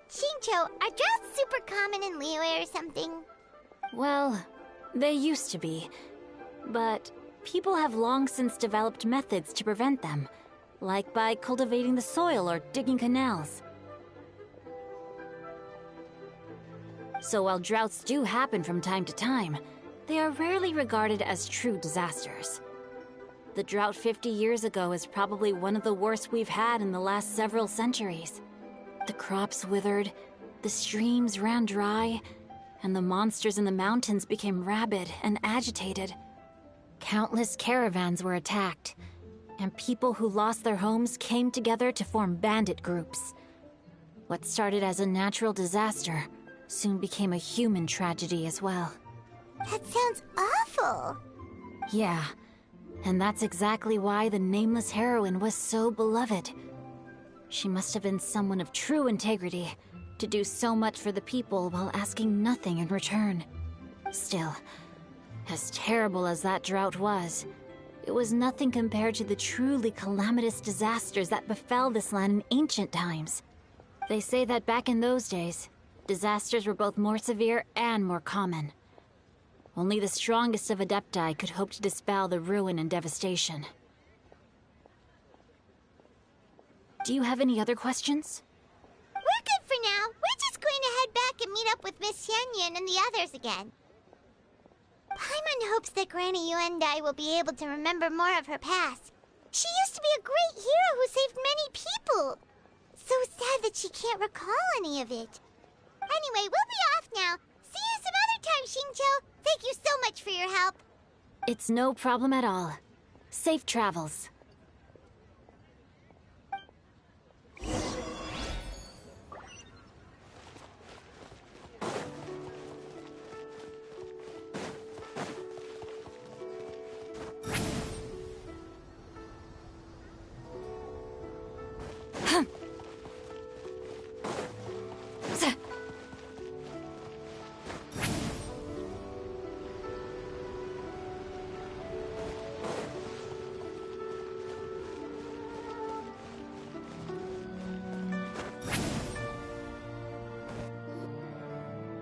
Xingqiu, are droughts super common in Liyue or something? Well, they used to be. But people have long since developed methods to prevent them, like by cultivating the soil or digging canals. So while droughts do happen from time to time, they are rarely regarded as true disasters. The drought 50 years ago is probably one of the worst we've had in the last several centuries. The crops withered, the streams ran dry, and the monsters in the mountains became rabid and agitated. Countless caravans were attacked, and people who lost their homes came together to form bandit groups. What started as a natural disaster soon became a human tragedy as well. That sounds awful. Yeah, and that's exactly why the nameless heroine was so beloved. She must have been someone of true integrity, to do so much for the people while asking nothing in return. Still, as terrible as that drought was, it was nothing compared to the truly calamitous disasters that befell this land in ancient times. They say that back in those days, disasters were both more severe and more common. Only the strongest of Adepti could hope to dispel the ruin and devastation. Do you have any other questions? We're good for now. We're just going to head back and meet up with Miss Xianyun and the others again. Paimon hopes that Granny Yuendai will be able to remember more of her past. She used to be a great hero who saved many people. So sad that she can't recall any of it. Anyway, we'll be off now. See you some other time, Xingqiu. Thank you so much for your help. It's no problem at all. Safe travels.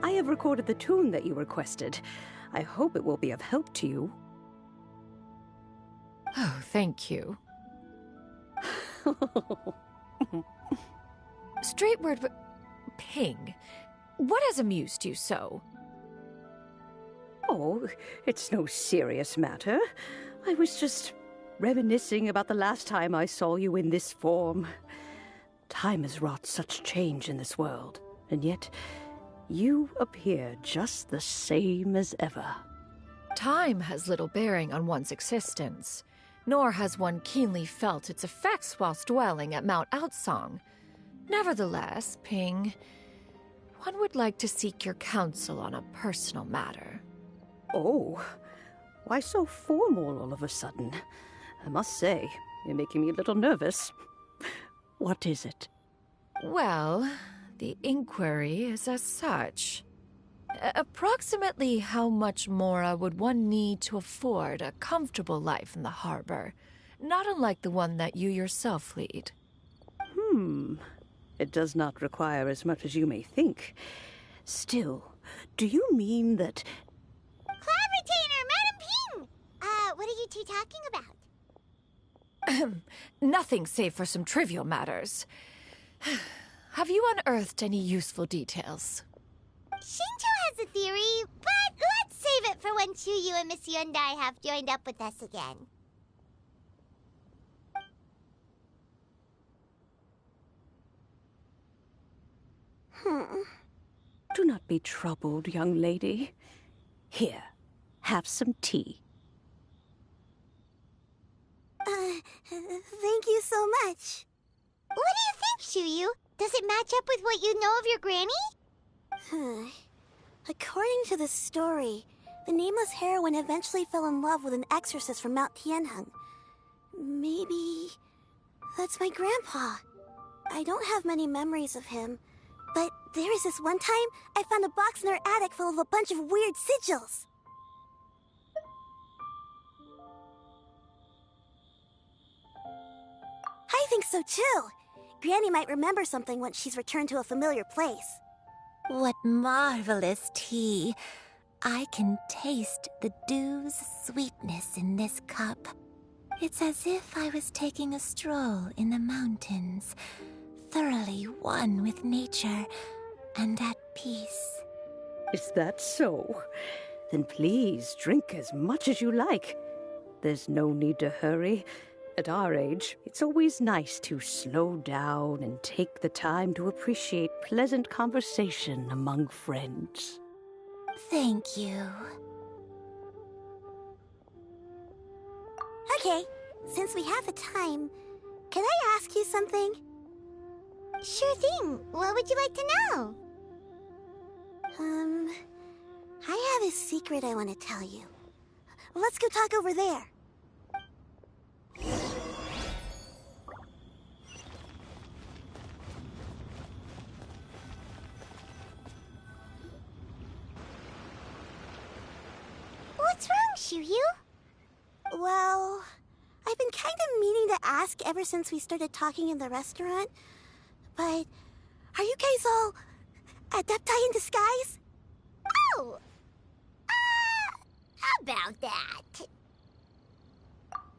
I have recorded the tune that you requested. I hope it will be of help to you. Oh, thank you. Straight word, Ping. What has amused you so? Oh, it's no serious matter. I was just reminiscing about the last time I saw you in this form. Time has wrought such change in this world, and yet you appear just the same as ever. Time has little bearing on one's existence, nor has one keenly felt its effects whilst dwelling at Mount Outsong. Nevertheless, Ping, one would like to seek your counsel on a personal matter. Oh, why so formal all of a sudden? I must say, you're making me a little nervous. What is it? Well, the inquiry is as such. Approximately how much more would one need to afford a comfortable life in the harbor, not unlike the one that you yourself lead? It does not require as much as you may think. Still, do you mean that... Cloud Retainer, Madam Ping! What are you two talking about? Nothing save for some trivial matters. Have you unearthed any useful details? Shinjo has a theory, but let's save it for when Chuyu and Miss Yundai have joined up with us again. Do not be troubled, young lady. Here, have some tea. Thank you so much. What do you think, Chuyu? Does it match up with what you know of your granny? According to the story, the nameless heroine eventually fell in love with an exorcist from Mount Tianheng. Maybe that's my grandpa. I don't have many memories of him, but there was this one time I found a box in her attic full of a bunch of weird sigils. I think so too. Granny might remember something once she's returned to a familiar place. What marvelous tea. I can taste the dew's sweetness in this cup. It's as if I was taking a stroll in the mountains, thoroughly one with nature and at peace. Is that so? Then please drink as much as you like. There's no need to hurry. At our age, it's always nice to slow down and take the time to appreciate pleasant conversation among friends. Thank you. Okay, since we have the time, can I ask you something? Sure thing. What would you like to know? I have a secret I want to tell you. Let's go talk over there. What's wrong, Chuyu? Well, I've been kind of meaning to ask ever since we started talking in the restaurant, but are you guys all adepti in disguise? Oh! About that.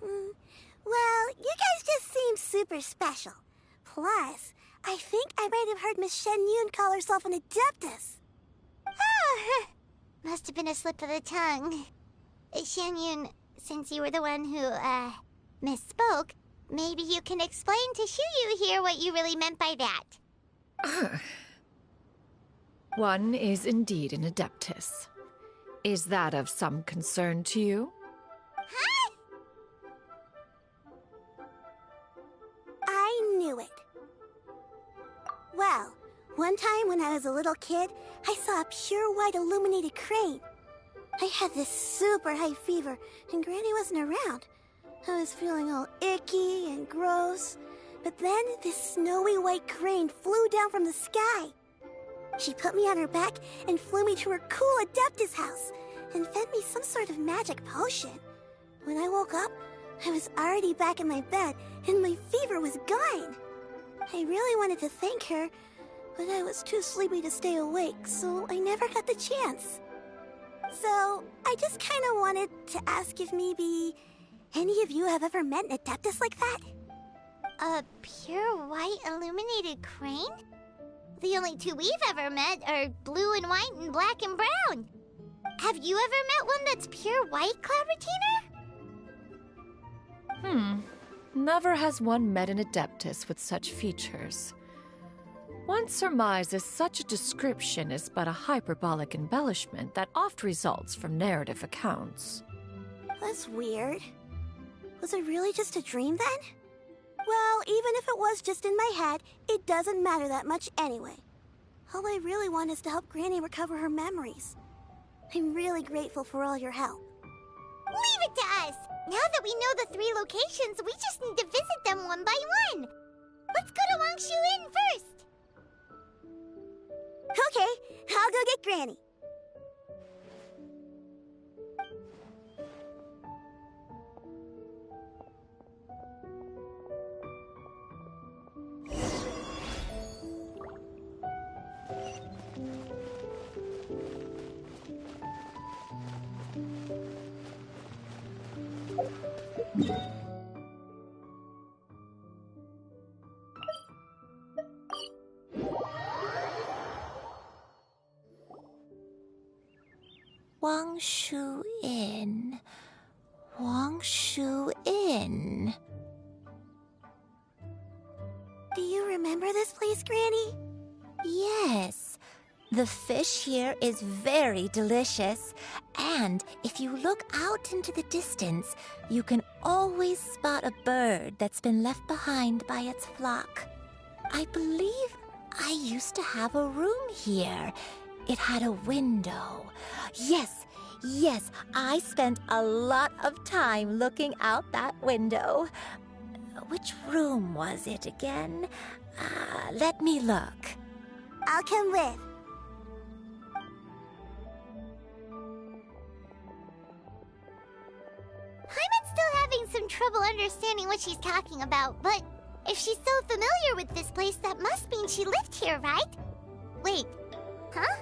Well, you guys just seem super special. Plus, I think I might have heard Miss Xianyun call herself an adeptus. Oh, must have been a slip of the tongue. Xianyun, since you were the one who, misspoke, maybe you can explain to Chuyu here what you really meant by that. One is indeed an adeptus. Is that of some concern to you? Huh? Well, one time when I was a little kid, I saw a pure white illuminated crane. I had this super high fever, and Granny wasn't around. I was feeling all icky and gross. But then this snowy white crane flew down from the sky. She put me on her back and flew me to her cool Adeptus house and fed me some sort of magic potion. When I woke up, I was already back in my bed and my fever was gone. I really wanted to thank her, but I was too sleepy to stay awake, so I never got the chance. So, I just kind of wanted to ask if maybe any of you have ever met an Adeptus like that? A pure white illuminated crane? The only two we've ever met are blue and white and black and brown. Have you ever met one that's pure white, Cloud Retainer? Never has one met an Adeptus with such features. One surmises such a description is but a hyperbolic embellishment that oft results from narrative accounts. That's weird. Was it really just a dream then? Well, even if it was just in my head, it doesn't matter that much anyway. All I really want is to help Granny recover her memories. I'm really grateful for all your help. Leave it to us! Now that we know the 3 locations, we just need to visit them one by one. Let's go to Wangshu Inn first. Okay, I'll go get Granny. Wangshu Inn. Wangshu Inn. Do you remember this place, Granny? Yes. The fish here is very delicious. And if you look out into the distance, you can always spot a bird that's been left behind by its flock. I believe I used to have a room here. It had a window. Yes, I spent a lot of time looking out that window. Which room was it again? Let me look. I'll come with. Paimon's still having some trouble understanding what she's talking about, but if she's so familiar with this place, that must mean she lived here, right? Wait, huh?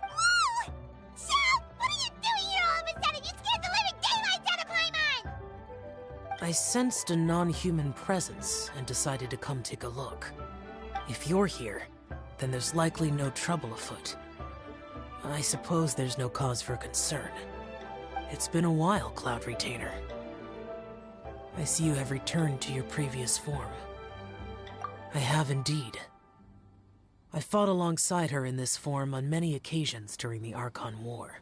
Whoa! Shell! What are you doing here all of a sudden? You scared the living daylights out of Paimon! I sensed a non-human presence and decided to come take a look. If you're here, then there's likely no trouble afoot. I suppose there's no cause for concern. It's been a while, Cloud Retainer. I see you have returned to your previous form. I have indeed. I fought alongside her in this form on many occasions during the Archon War.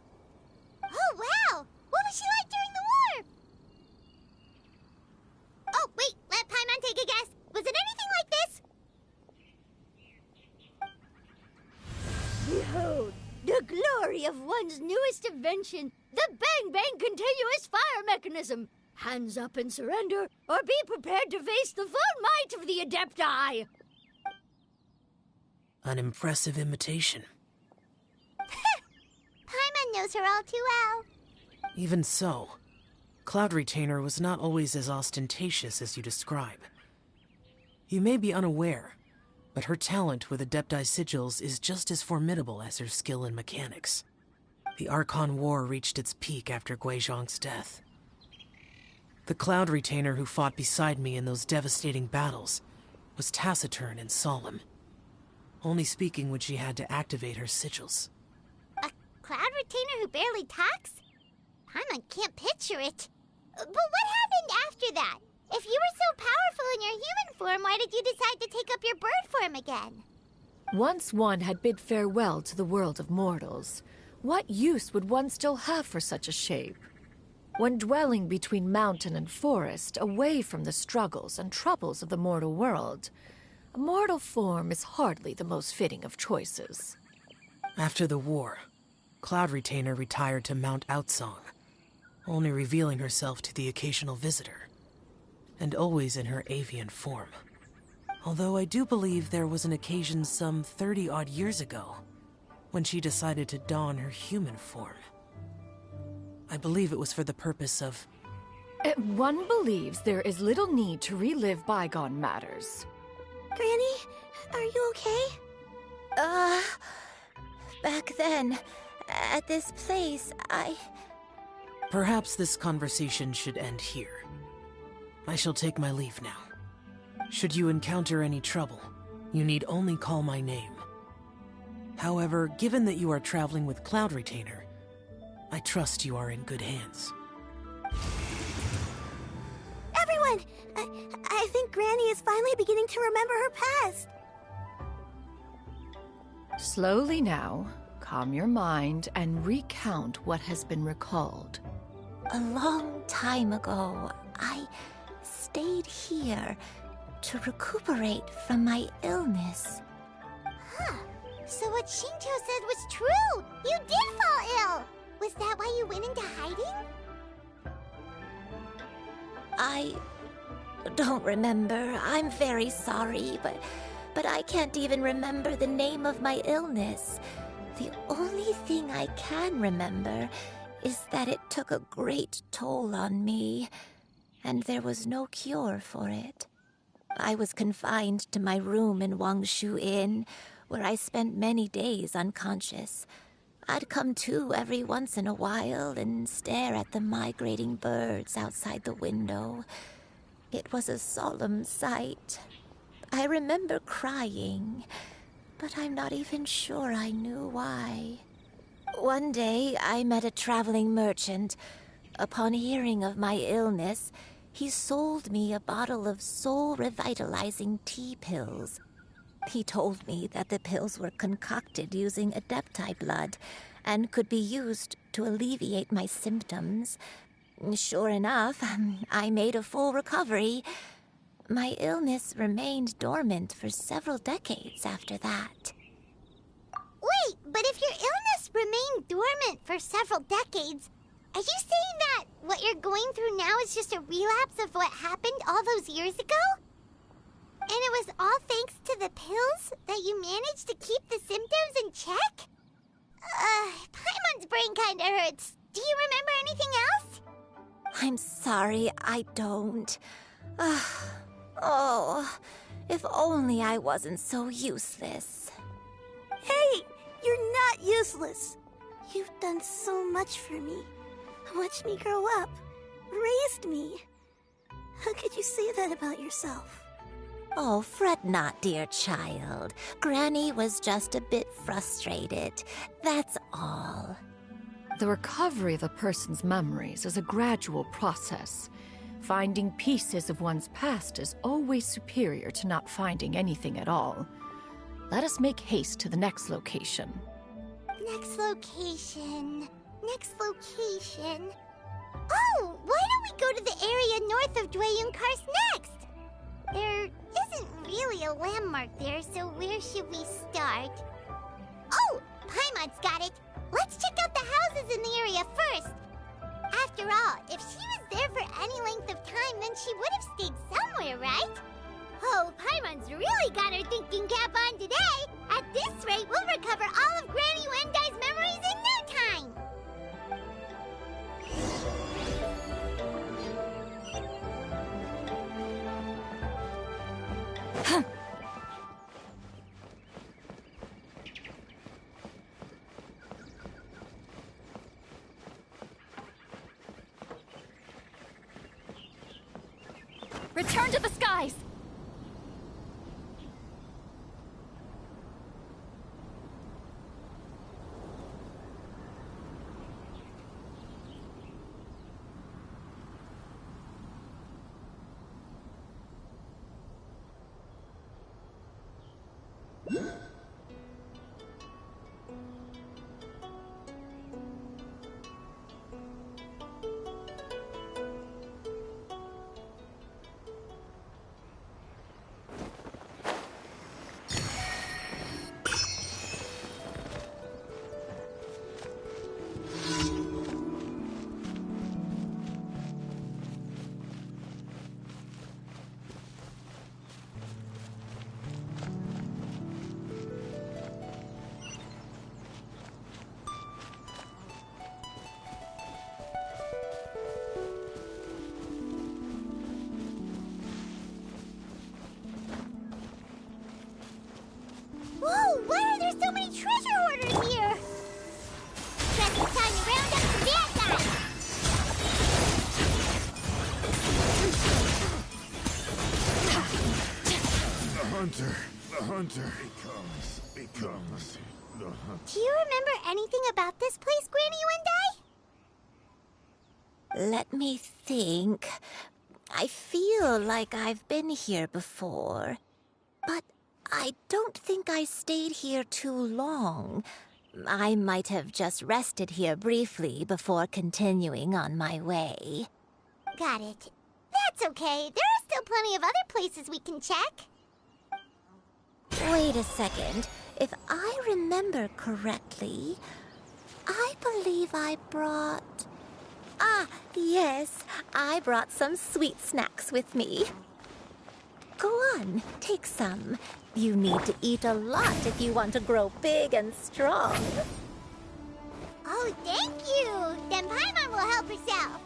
Oh, wow! What was she like during the war? Oh, wait, let Paimon take a guess. Was it anything like this? Behold, the glory of one's newest invention, the Bang Bang Continuous Fire Mechanism. Hands up and surrender, or be prepared to face the full might of the Adepti. An impressive imitation. Paimon knows her all too well. Even so, Cloud Retainer was not always as ostentatious as you describe. You may be unaware, but her talent with Adepti sigils is just as formidable as her skill in mechanics. The Archon War reached its peak after Guizhong's death. The Cloud Retainer who fought beside me in those devastating battles was taciturn and solemn, only speaking when she had to activate her sigils. A Cloud Retainer who barely talks? Paimon can't picture it. But what happened after that? If you were so powerful in your human form, why did you decide to take up your bird form again? Once one had bid farewell to the world of mortals, what use would one still have for such a shape? When dwelling between mountain and forest, away from the struggles and troubles of the mortal world, A mortal form is hardly the most fitting of choices. After the war, Cloud Retainer retired to Mount Outsong, only revealing herself to the occasional visitor, and always in her avian form. Although I do believe there was an occasion some 30-odd years ago when she decided to don her human form. I believe it was for the purpose of... One believes there is little need to relive bygone matters. Granny, are you okay? Back then, at this place, Perhaps this conversation should end here. I shall take my leave now. Should you encounter any trouble, you need only call my name. However, given that you are traveling with Cloud Retainer, I trust you are in good hands. Everyone! I think Granny is finally beginning to remember her past. Slowly now, calm your mind and recount what has been recalled. A long time ago, I stayed here to recuperate from my illness. Huh. So what Shinto said was true! You did fall ill! Was that why you went into hiding? I don't remember. I'm very sorry, but I can't even remember the name of my illness. The only thing I can remember is that it took a great toll on me, and there was no cure for it. I was confined to my room in Wangshu Inn, where I spent many days unconscious. I'd come to every once in a while and stare at the migrating birds outside the window. It was a solemn sight. I remember crying, but I'm not even sure I knew why. One day, I met a traveling merchant. Upon hearing of my illness, he sold me a bottle of soul-revitalizing tea pills. He told me that the pills were concocted using Adepti blood and could be used to alleviate my symptoms. Sure enough, I made a full recovery. My illness remained dormant for several decades after that. Wait, but if your illness remained dormant for several decades, are you saying that what you're going through now is just a relapse of what happened all those years ago? And it was all thanks to the pills that you managed to keep the symptoms in check? Paimon's brain kinda hurts. Do you remember anything else? I'm sorry, I don't. Oh, if only I wasn't so useless. Hey, you're not useless. You've done so much for me. Watched me grow up. Raised me. How could you say that about yourself? Oh, fret not, dear child. Granny was just a bit frustrated. That's all. The recovery of a person's memories is a gradual process. Finding pieces of one's past is always superior to not finding anything at all. Let us make haste to the next location. Next location. Next location. Oh, why don't we go to the area north of Dwayun Karst next? There isn't really a landmark there, so where should we start? Oh, Paimon's got it. Let's check out the houses in the area first. After all, if she was there for any length of time, then she would have stayed somewhere, right? Oh, Paimon's really got her thinking cap on today. At this rate, we'll recover all of Granny Wendai's memories in no time. Return to the skies! treasure hoarders here! Guess it's time to round up the bad guys! The hunter becomes the hunter. Do you remember anything about this place, Granny Wendai? Let me think. I feel like I've been here before, but I don't think I stayed here too long. I might have just rested here briefly before continuing on my way. Got it. That's okay. There are still plenty of other places we can check. Wait a second. If I remember correctly, I believe I brought... Ah, yes. I brought some sweet snacks with me. Go on, take some. You need to eat a lot if you want to grow big and strong. Oh, thank you! Then Paimon will help herself.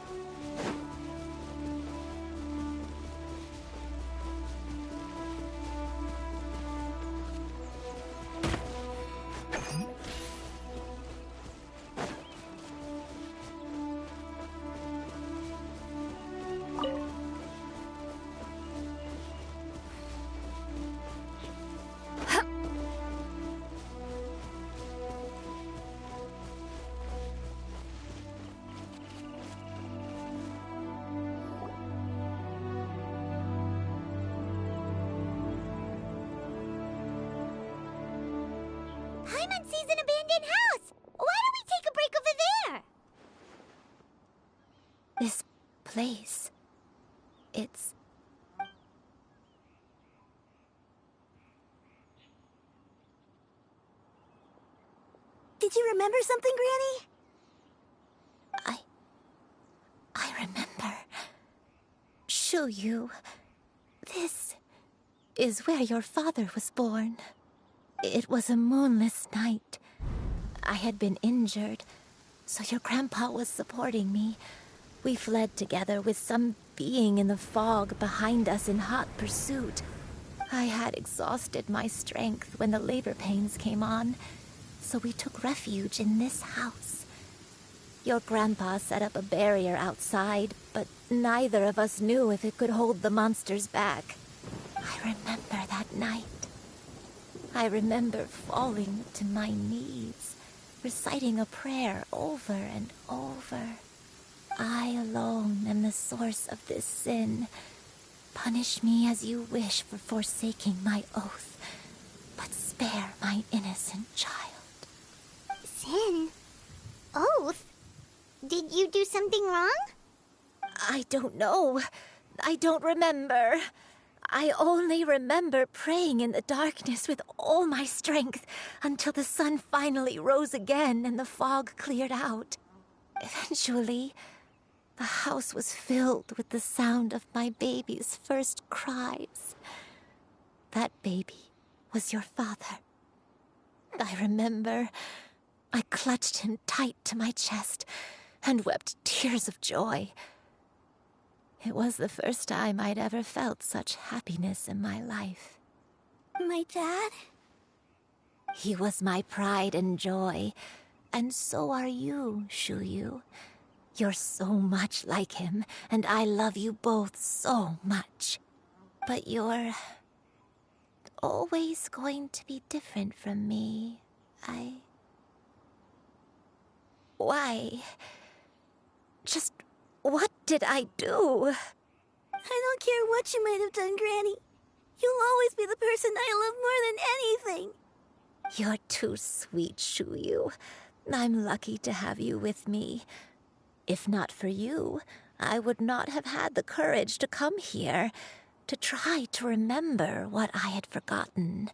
Paimon sees an abandoned house! Why don't we take a break over there? This place... it's... Did you remember something, Granny? I remember. Xianyun. This is where your father was born. It was a moonless night. I had been injured, so your grandpa was supporting me. We fled together with some being in the fog behind us in hot pursuit. I had exhausted my strength when the labor pains came on, so we took refuge in this house. Your grandpa set up a barrier outside, but neither of us knew if it could hold the monsters back. I remember that night. I remember falling to my knees, reciting a prayer over and over. I alone am the source of this sin. Punish me as you wish for forsaking my oath, but spare my innocent child. Sin? Oath? Did you do something wrong? I don't know. I don't remember. I only remember praying in the darkness with all my strength until the sun finally rose again and the fog cleared out. Eventually, the house was filled with the sound of my baby's first cries. That baby was your father. I remember I clutched him tight to my chest and wept tears of joy. It was the first time I'd ever felt such happiness in my life. My dad? He was my pride and joy, and so are you, Xianyun. You're so much like him, and I love you both so much. But you're always going to be different from me. Why? Just what did I do? I don't care what you might have done, Granny. You'll always be the person I love more than anything. You're too sweet, Xianyun. I'm lucky to have you with me. If not for you, I would not have had the courage to come here, to try to remember what I had forgotten.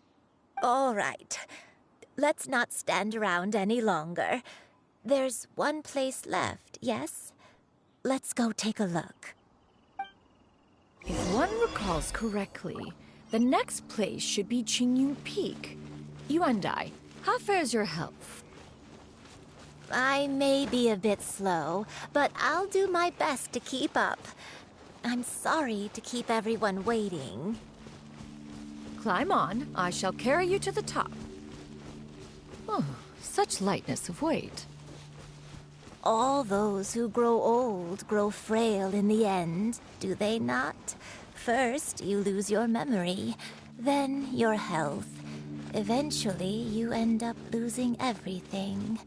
All right, let's not stand around any longer. There's one place left, yes? Let's go take a look. If one recalls correctly, the next place should be Xianyun Peak. Yuandai, how fares your health? I may be a bit slow, but I'll do my best to keep up. I'm sorry to keep everyone waiting. Climb on. I shall carry you to the top. Oh, such lightness of weight. All those who grow old grow frail in the end, do they not? First, you lose your memory, then your health. Eventually, you end up losing everything.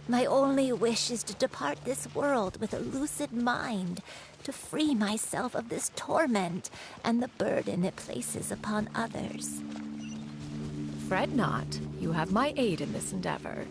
My only wish is to depart this world with a lucid mind, to free myself of this torment and the burden it places upon others. Fret not. You have my aid in this endeavor.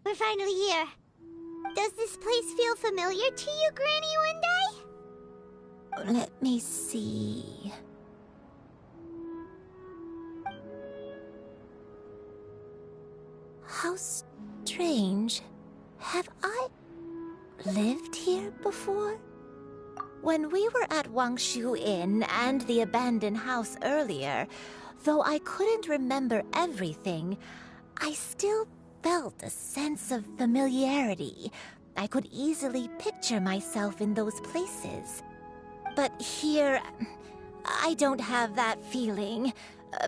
We're finally here. Does this place feel familiar to you, Granny Wendai? Let me see. How strange. Have I lived here before? When we were at Wangshu Inn and the abandoned house earlier, though I couldn't remember everything, I still felt a sense of familiarity. I could easily picture myself in those places. But here, I don't have that feeling.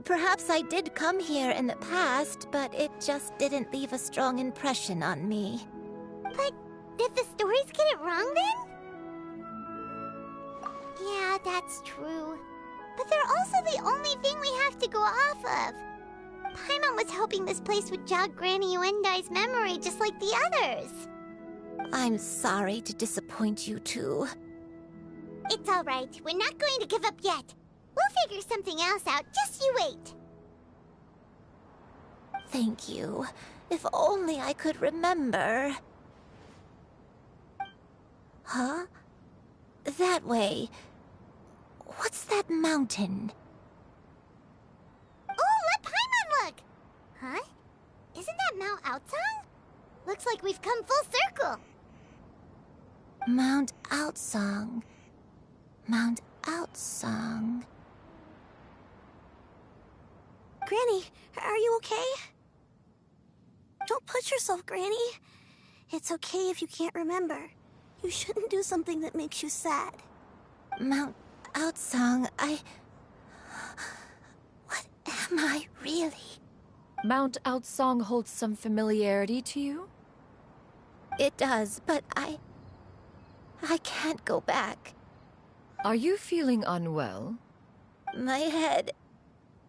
Perhaps I did come here in the past, but it just didn't leave a strong impression on me. But did the stories get it wrong then? Yeah, that's true. But they're also the only thing we have to go off of. Paimon was hoping this place would jog Granny Wendai's memory just like the others. I'm sorry to disappoint you too. It's all right. We're not going to give up yet. We'll figure something else out. Just you wait. Thank you. If only I could remember. Huh? That way. What's that mountain? Oh, let Paimon look! Huh? Isn't that Mount Outsang? Looks like we've come full circle. Mount Outsang. Mount Outsang. Granny, are you okay? Don't push yourself, Granny. It's okay if you can't remember. You shouldn't do something that makes you sad. Mount Outsang, What am I really? Mount Outsang holds some familiarity to you? It does, but I can't go back. Are you feeling unwell? My head,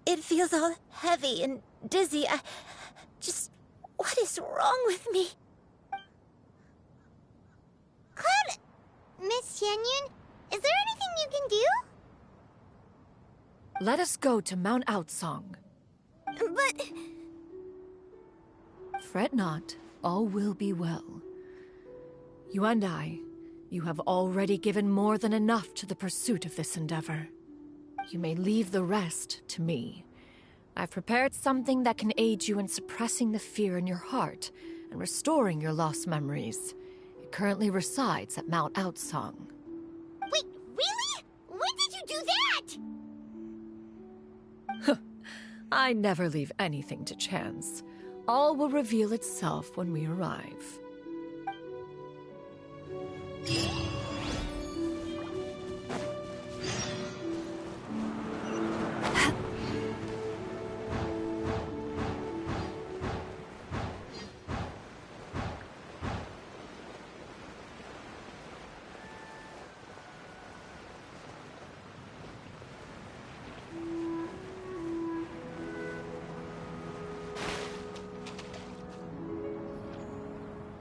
it feels all heavy and dizzy. What is wrong with me? Cloud, Miss Xianyun, is there anything you can do? Let us go to Mount Outsang. But... Fret not, all will be well. You and I, you have already given more than enough to the pursuit of this endeavor. You may leave the rest to me. I've prepared something that can aid you in suppressing the fear in your heart and restoring your lost memories. It currently resides at Mount Outsang. Wait, really? When did you do that? I never leave anything to chance. All will reveal itself when we arrive.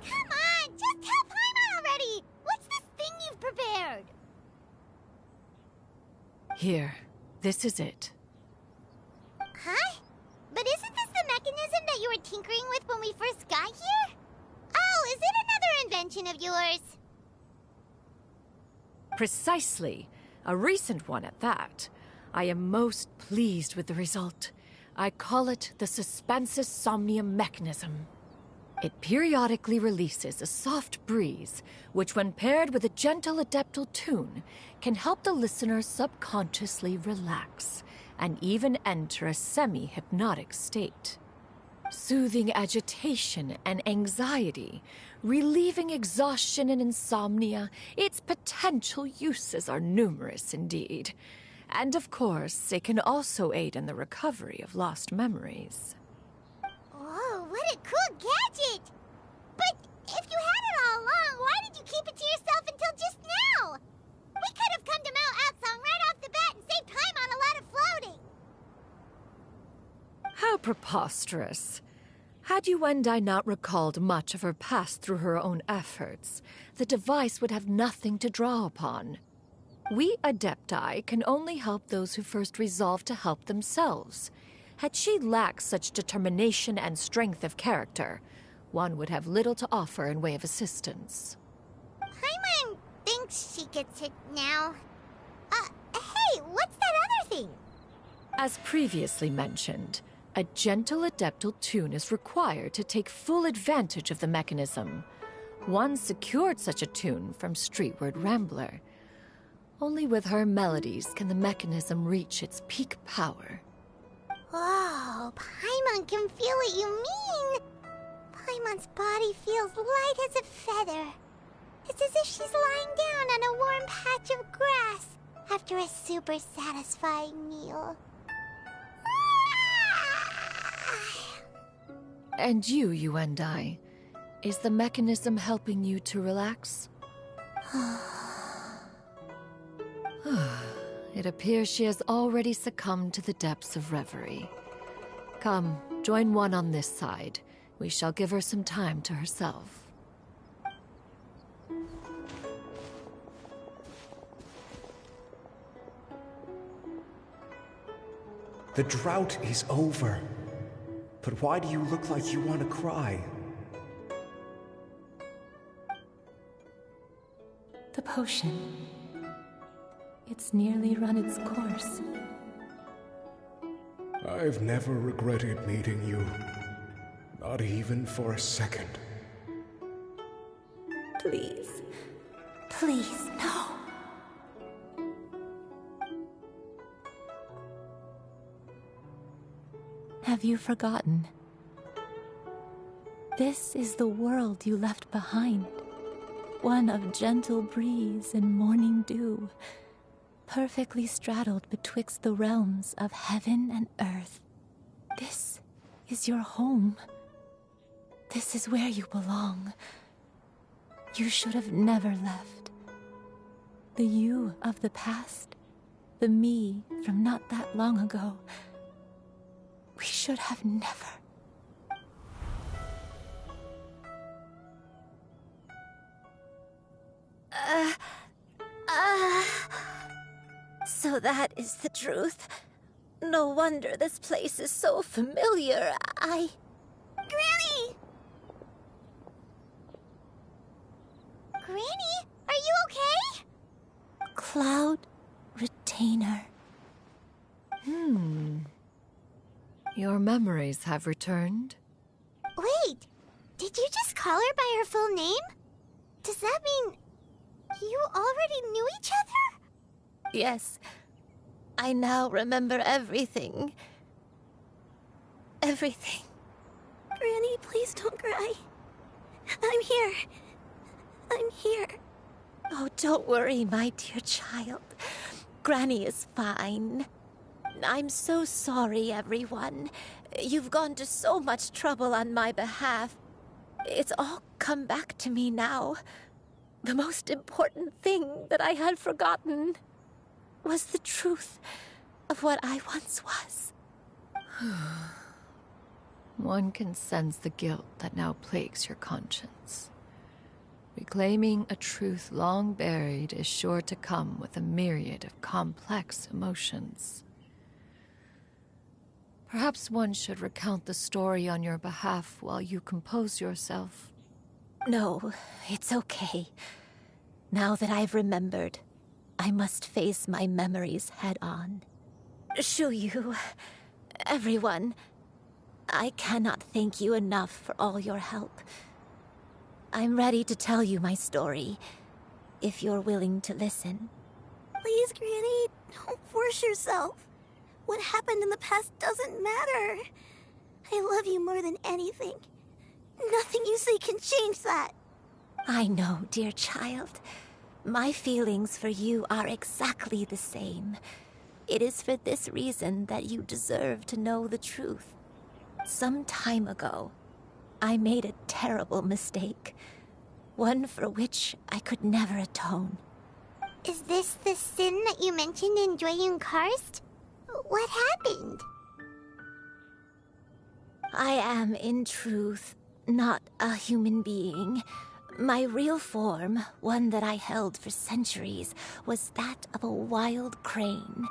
Come on, just tell Paimon already! What's this Here, this is it. Huh? But isn't this the mechanism that you were tinkering with when we first got here? Oh, is it another invention of yours? Precisely. A recent one at that. I am most pleased with the result. I call it the Suspensus Somnium mechanism. It periodically releases a soft breeze, which when paired with a gentle adeptal tune, can help the listener subconsciously relax and even enter a semi-hypnotic state. Soothing agitation and anxiety, relieving exhaustion and insomnia, its potential uses are numerous indeed. And of course, it can also aid in the recovery of lost memories. Whoa, what a cool gadget! But if you had it all along, why did you keep it to yourself until just now? We could have come to Mount Aksong right off the bat and saved time on a lot of floating. How preposterous. Had Yuendai not recalled much of her past through her own efforts, the device would have nothing to draw upon. We Adepti can only help those who first resolve to help themselves. Had she lacked such determination and strength of character, one would have little to offer in way of assistance. Paimon thinks she gets it now. Hey, what's that other thing? As previously mentioned, a gentle adeptal tune is required to take full advantage of the mechanism. One secured such a tune from Streetward Rambler. Only with her melodies can the mechanism reach its peak power. Whoa, Paimon can feel what you mean. Paimon's body feels light as a feather. It's as if she's lying down on a warm patch of grass after a super satisfying meal. And you and I, is the mechanism helping you to relax? It appears she has already succumbed to the depths of reverie. Come, join one on this side. We shall give her some time to herself. The drought is over. But why do you look like you want to cry? The potion. It's nearly run its course. I've never regretted meeting you. Not even for a second. Please. Please, no. Have you forgotten? This is the world you left behind. One of gentle breeze and morning dew, perfectly straddled betwixt the realms of heaven and earth. This is your home. This is where you belong. You should have never left. The you of the past, the me from not that long ago, we should have never. So that is the truth. No wonder this place is so familiar. Granny! Granny, are you okay? Cloud Retainer. Your memories have returned? Wait, did you just call her by her full name? Does that mean you already knew each other? Yes. I now remember everything. Everything. Granny, please don't cry. I'm here. I'm here. Oh, don't worry, my dear child. Granny is fine. I'm so sorry, everyone. You've gone to so much trouble on my behalf. It's all come back to me now. The most important thing that I had forgotten was the truth of what I once was. One can sense the guilt that now plagues your conscience. Reclaiming a truth long buried is sure to come with a myriad of complex emotions. Perhaps one should recount the story on your behalf while you compose yourself. No, it's okay. Now that I've remembered, I must face my memories head on. Shuyu, everyone, I cannot thank you enough for all your help. I'm ready to tell you my story, if you're willing to listen. Please, Granny, don't force yourself. What happened in the past doesn't matter. I love you more than anything. Nothing you say can change that. I know, dear child. My feelings for you are exactly the same. It is for this reason that you deserve to know the truth. Some time ago, I made a terrible mistake. One for which I could never atone. Is this the sin that you mentioned in Xianyun Karst? What happened? I am, in truth, not a human being. My real form, one that I held for centuries, was that of a wild crane.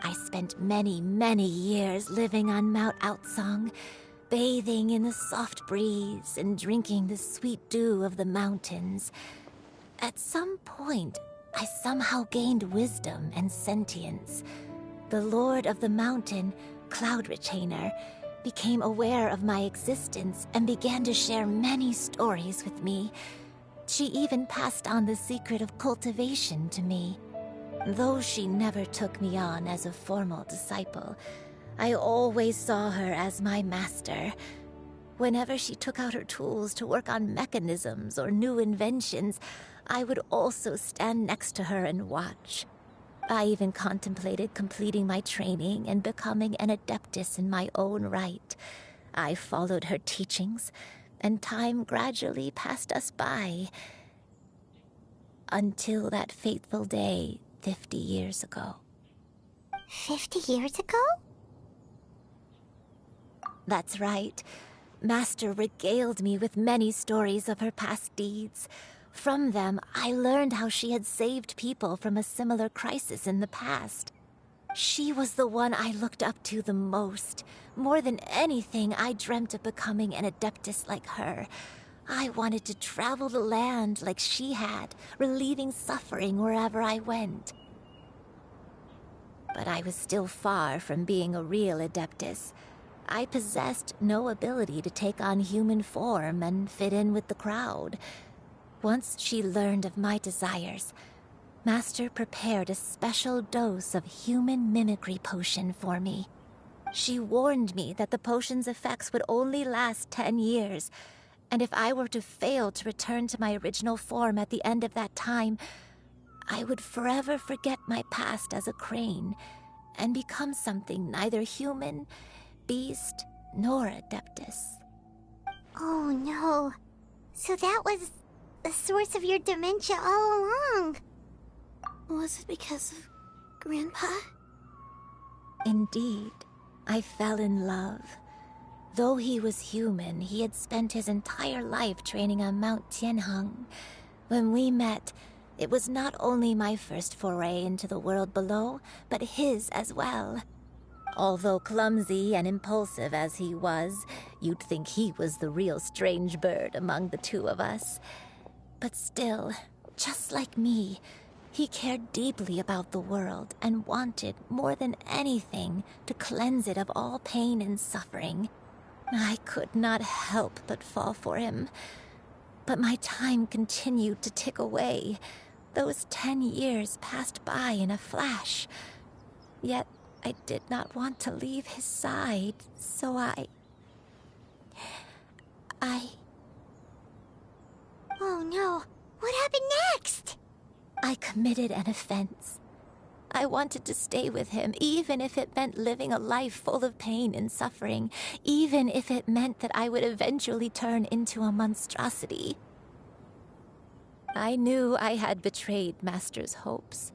I spent many, many years living on Mount Outsong, bathing in the soft breeze and drinking the sweet dew of the mountains. At some point, I somehow gained wisdom and sentience. The Lord of the Mountain, Cloud Retainer, became aware of my existence and began to share many stories with me. She even passed on the secret of cultivation to me. Though she never took me on as a formal disciple, I always saw her as my master. Whenever she took out her tools to work on mechanisms or new inventions, I would also stand next to her and watch. I even contemplated completing my training and becoming an adeptus in my own right. I followed her teachings, and time gradually passed us by. Until that fateful day 50 years ago. 50 years ago? That's right. Master regaled me with many stories of her past deeds. From them, I learned how she had saved people from a similar crisis in the past. She was the one I looked up to the most. More than anything, I dreamt of becoming an adeptus like her. I wanted to travel the land like she had, relieving suffering wherever I went. But I was still far from being a real adeptus. I possessed no ability to take on human form and fit in with the crowd. Once she learned of my desires, Master prepared a special dose of human mimicry potion for me. She warned me that the potion's effects would only last 10 years, and if I were to fail to return to my original form at the end of that time, I would forever forget my past as a crane and become something neither human, beast, nor adeptus. Oh no. So that was the source of your dementia all along. Was it because of Grandpa? Indeed, I fell in love. Though he was human, he had spent his entire life training on Mount Tianheng. When we met, it was not only my first foray into the world below, but his as well. Although clumsy and impulsive as he was, you'd think he was the real strange bird among the two of us. But still, just like me, he cared deeply about the world and wanted, more than anything, to cleanse it of all pain and suffering. I could not help but fall for him. But my time continued to tick away. Those 10 years passed by in a flash. Yet I did not want to leave his side, so I... Oh no, what happened next? I committed an offense. I wanted to stay with him, even if it meant living a life full of pain and suffering, even if it meant that I would eventually turn into a monstrosity. I knew I had betrayed Master's hopes,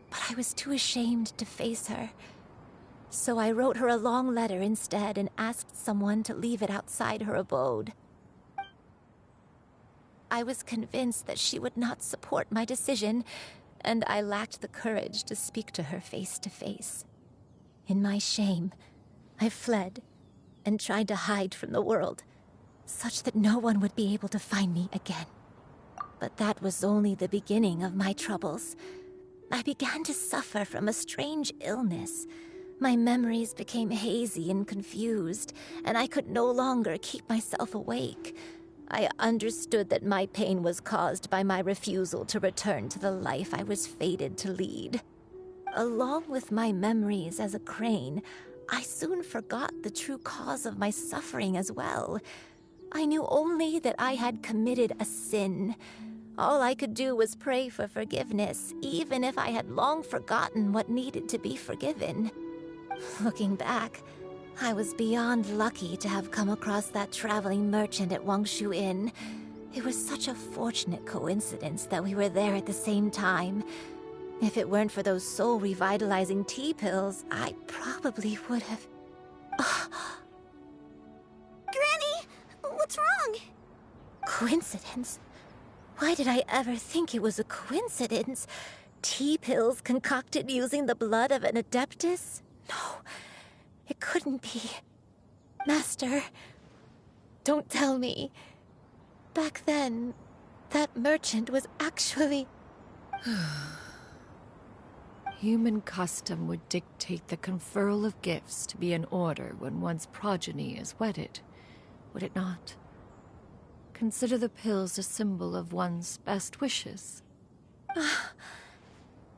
but I was too ashamed to face her. So I wrote her a long letter instead and asked someone to leave it outside her abode. I was convinced that she would not support my decision, and I lacked the courage to speak to her face to face. In my shame, I fled and tried to hide from the world, such that no one would be able to find me again. But that was only the beginning of my troubles. I began to suffer from a strange illness. My memories became hazy and confused, and I could no longer keep myself awake. I understood that my pain was caused by my refusal to return to the life I was fated to lead. Along with my memories as a crane, I soon forgot the true cause of my suffering as well. I knew only that I had committed a sin. All I could do was pray for forgiveness, even if I had long forgotten what needed to be forgiven. Looking back, I was beyond lucky to have come across that traveling merchant at Wangshu Inn. It was such a fortunate coincidence that we were there at the same time. If it weren't for those soul-revitalizing tea pills, I probably would have... Granny! What's wrong? Coincidence? Why did I ever think it was a coincidence? Tea pills concocted using the blood of an adeptus? No, it couldn't be. Master, don't tell me. Back then, that merchant was actually... Human custom would dictate the conferral of gifts to be in order when one's progeny is wedded, would it not? Consider the pills a symbol of one's best wishes.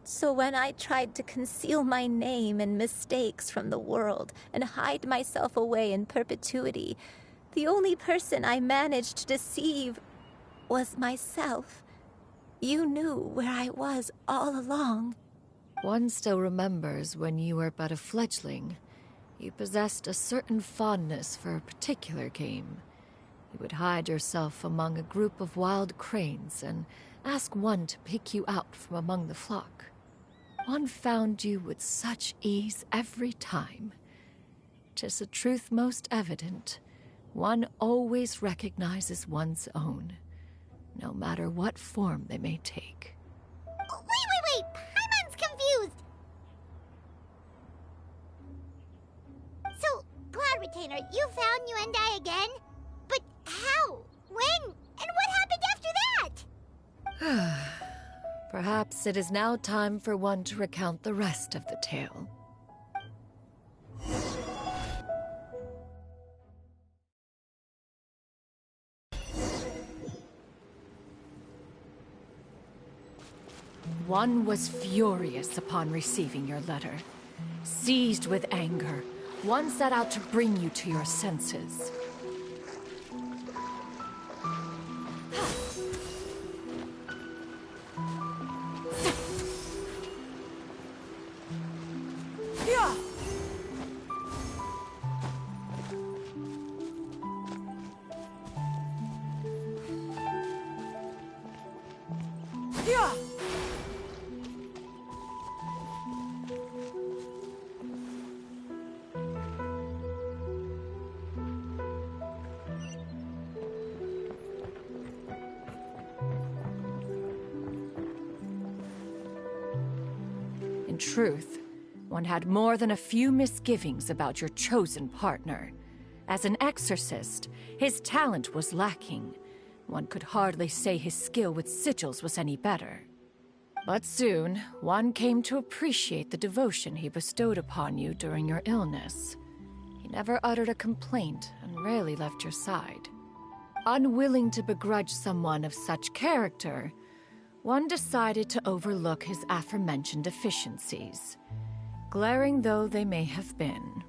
So when I tried to conceal my name and mistakes from the world and hide myself away in perpetuity, the only person I managed to deceive was myself. You knew where I was all along. One still remembers when you were but a fledgling. You possessed a certain fondness for a particular game. You would hide yourself among a group of wild cranes and ask one to pick you out from among the flock. One found you with such ease every time. 'Tis a truth most evident. One always recognizes one's own, no matter what form they may take. Wait! Paimon's confused! So, Cloud Retainer, you found Yuendai again? But how? When? And what happened after that? Perhaps it is now time for one to recount the rest of the tale. One was furious upon receiving your letter. Seized with anger, one set out to bring you to your senses. In truth, one had more than a few misgivings about your chosen partner. As an exorcist, his talent was lacking. One could hardly say his skill with sigils was any better. But soon, one came to appreciate the devotion he bestowed upon you during your illness. He never uttered a complaint and rarely left your side. Unwilling to begrudge someone of such character, one decided to overlook his aforementioned deficiencies, glaring though they may have been.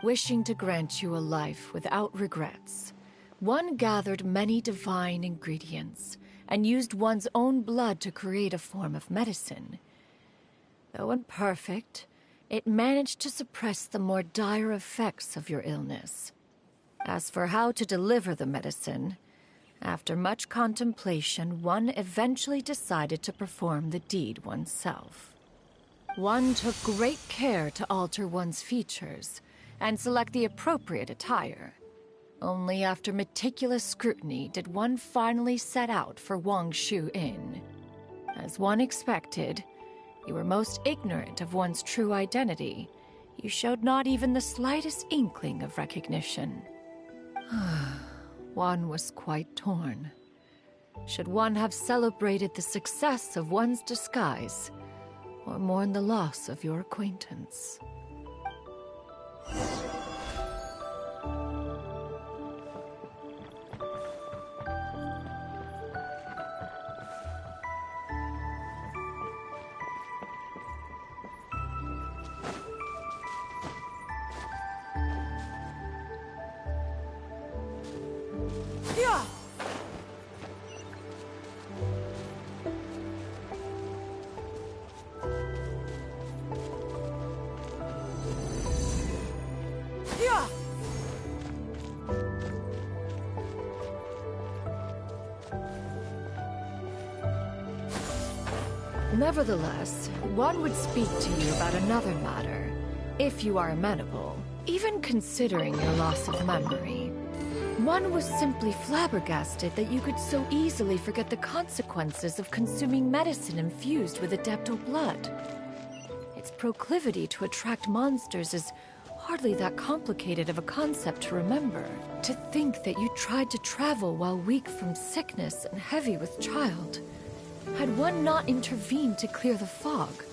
Wishing to grant you a life without regrets, one gathered many divine ingredients and used one's own blood to create a form of medicine. Though imperfect, it managed to suppress the more dire effects of your illness. As for how to deliver the medicine, after much contemplation, one eventually decided to perform the deed oneself. One took great care to alter one's features and select the appropriate attire. Only after meticulous scrutiny did one finally set out for Wangshu Inn. As one expected, you were most ignorant of one's true identity. You showed not even the slightest inkling of recognition. One was quite torn. Should one have celebrated the success of one's disguise, or mourn the loss of your acquaintance? Yeah! Yeah! Nevertheless, one would speak to you about another matter, if you are amenable. Even considering your loss of memory, one was simply flabbergasted that you could so easily forget the consequences of consuming medicine infused with Adeptal blood. Its proclivity to attract monsters is hardly that complicated of a concept to remember. To think that you tried to travel while weak from sickness and heavy with child. Had one not intervened to clear the fog,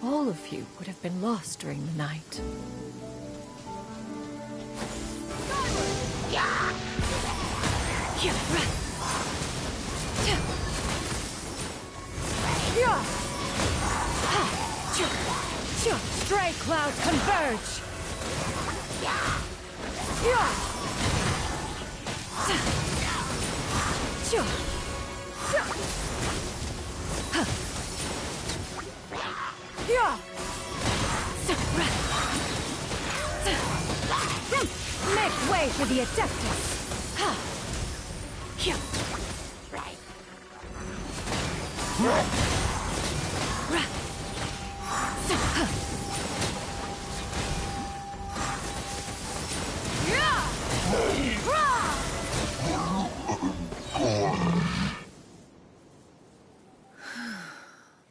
all of you would have been lost during the night. Stray clouds converge! Make way for the Adeptus!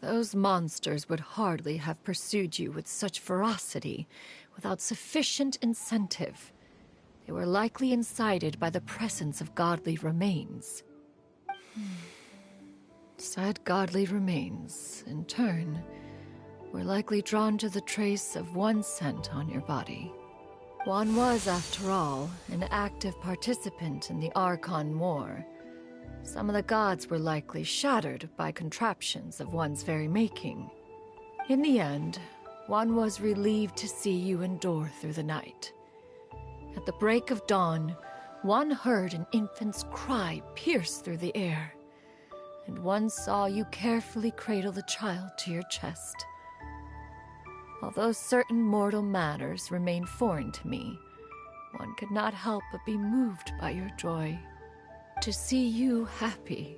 Those monsters would hardly have pursued you with such ferocity without sufficient incentive. They were likely incited by the presence of godly remains. Said godly remains, in turn, were likely drawn to the trace of one scent on your body. One was, after all, an active participant in the Archon War. Some of the gods were likely shattered by contraptions of one's very making. In the end, one was relieved to see you endure through the night. At the break of dawn, one heard an infant's cry pierce through the air, and one saw you carefully cradle the child to your chest. Although certain mortal matters remain foreign to me, one could not help but be moved by your joy. To see you happy,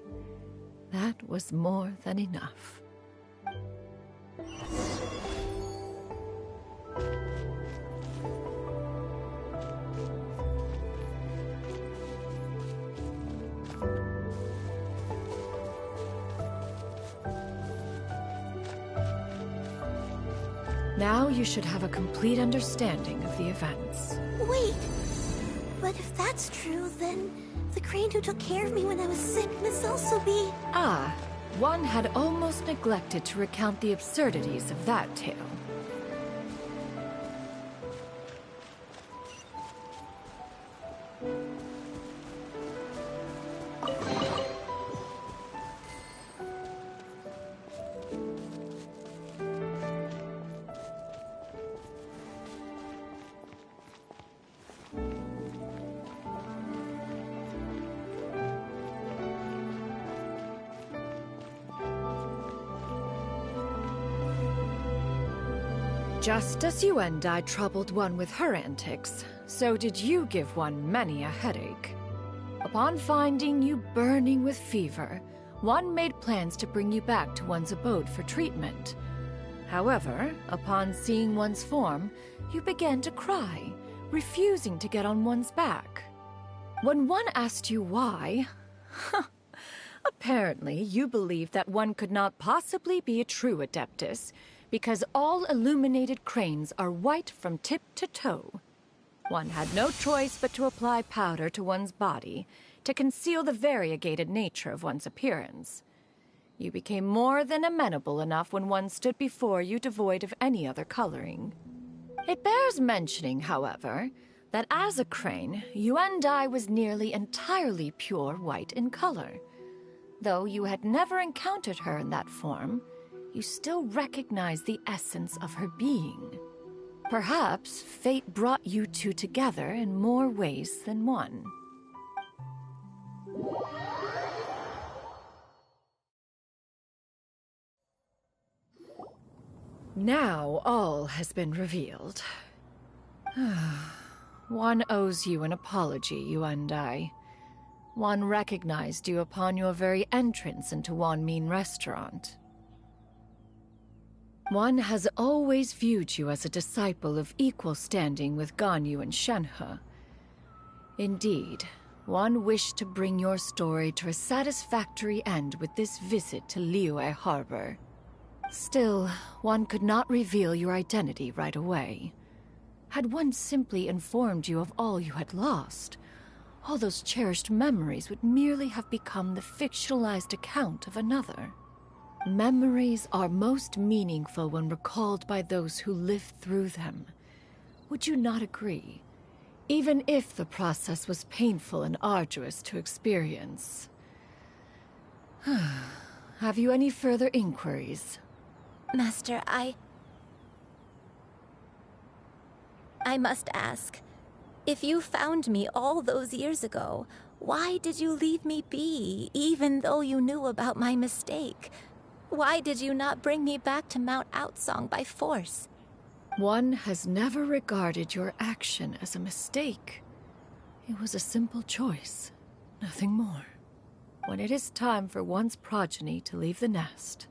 that was more than enough. Now you should have a complete understanding of the events. Wait! But if that's true, then the crane who took care of me when I was sick must also be... Ah, one had almost neglected to recount the absurdities of that tale. Just as Xianyun troubled one with her antics, so did you give one many a headache. Upon finding you burning with fever, one made plans to bring you back to one's abode for treatment. However, upon seeing one's form, you began to cry, refusing to get on one's back. When one asked you why, apparently you believed that one could not possibly be a true Adeptus because all illuminated cranes are white from tip to toe. One had no choice but to apply powder to one's body to conceal the variegated nature of one's appearance. You became more than amenable enough when one stood before you devoid of any other coloring. It bears mentioning, however, that as a crane, Yuandai was nearly entirely pure white in color. Though you had never encountered her in that form, you still recognized the essence of her being. Perhaps fate brought you two together in more ways than one. Now all has been revealed. One owes you an apology, Yuandai. One recognized you upon your very entrance into Wanmin Restaurant. One has always viewed you as a disciple of equal standing with Ganyu and Shenhe. Indeed, one wished to bring your story to a satisfactory end with this visit to Liyue Harbor. Still, one could not reveal your identity right away. Had one simply informed you of all you had lost, all those cherished memories would merely have become the fictionalized account of another. Memories are most meaningful when recalled by those who lived through them. Would you not agree? Even if the process was painful and arduous to experience. Have you any further inquiries? Master, I must ask, if you found me all those years ago, why did you leave me be, even though you knew about my mistake? Why did you not bring me back to Mount Outsong by force? One has never regarded your action as a mistake. It was a simple choice, nothing more. When it is time for one's progeny to leave the nest,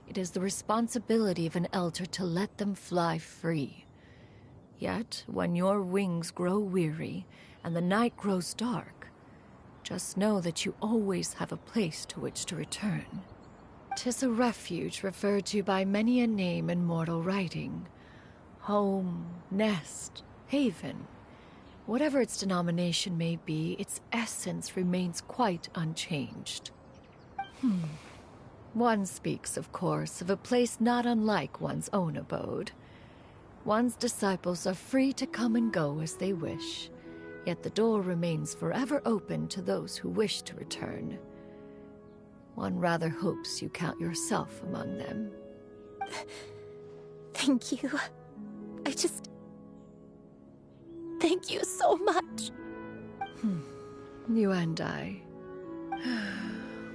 it is the responsibility of an elder to let them fly free. Yet, when your wings grow weary and the night grows dark, just know that you always have a place to which to return. 'Tis a refuge referred to by many a name in mortal writing. Home, nest, haven. Whatever its denomination may be, its essence remains quite unchanged. One speaks, of course, of a place not unlike one's own abode. One's disciples are free to come and go as they wish, yet the door remains forever open to those who wish to return. One rather hopes you count yourself among them. Thank you. Thank you so much. You and I.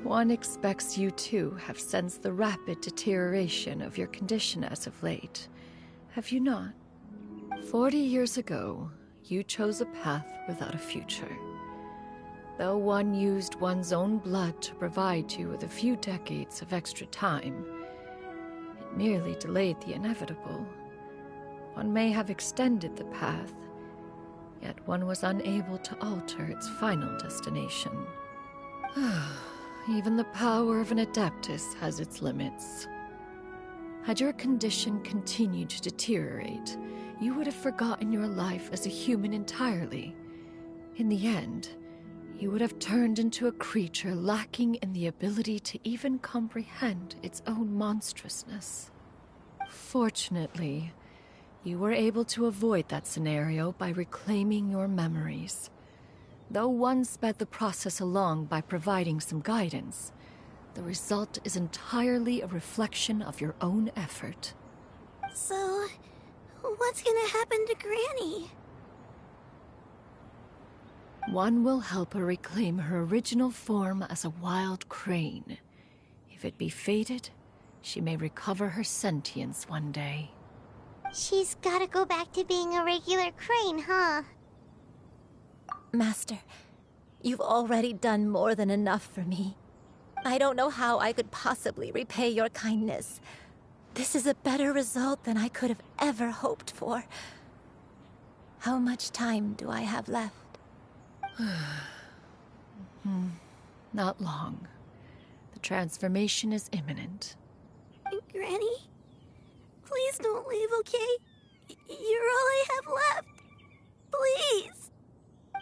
One expects you too have sensed the rapid deterioration of your condition as of late. Have you not? 40 years ago, you chose a path without a future. Though one used one's own blood to provide you with a few decades of extra time, it merely delayed the inevitable. One may have extended the path, yet one was unable to alter its final destination. Even the power of an Adeptus has its limits. Had your condition continued to deteriorate, you would have forgotten your life as a human entirely. In the end, you would have turned into a creature lacking in the ability to even comprehend its own monstrousness. Fortunately, you were able to avoid that scenario by reclaiming your memories. Though one sped the process along by providing some guidance, the result is entirely a reflection of your own effort. So, what's gonna happen to Granny? One will help her reclaim her original form as a wild crane. If it be fated, she may recover her sentience one day. She's gotta go back to being a regular crane, huh? Master, you've already done more than enough for me. I don't know how I could possibly repay your kindness. This is a better result than I could have ever hoped for. How much time do I have left? Not long. The transformation is imminent. Granny? Please don't leave, okay? You're all I have left. Please.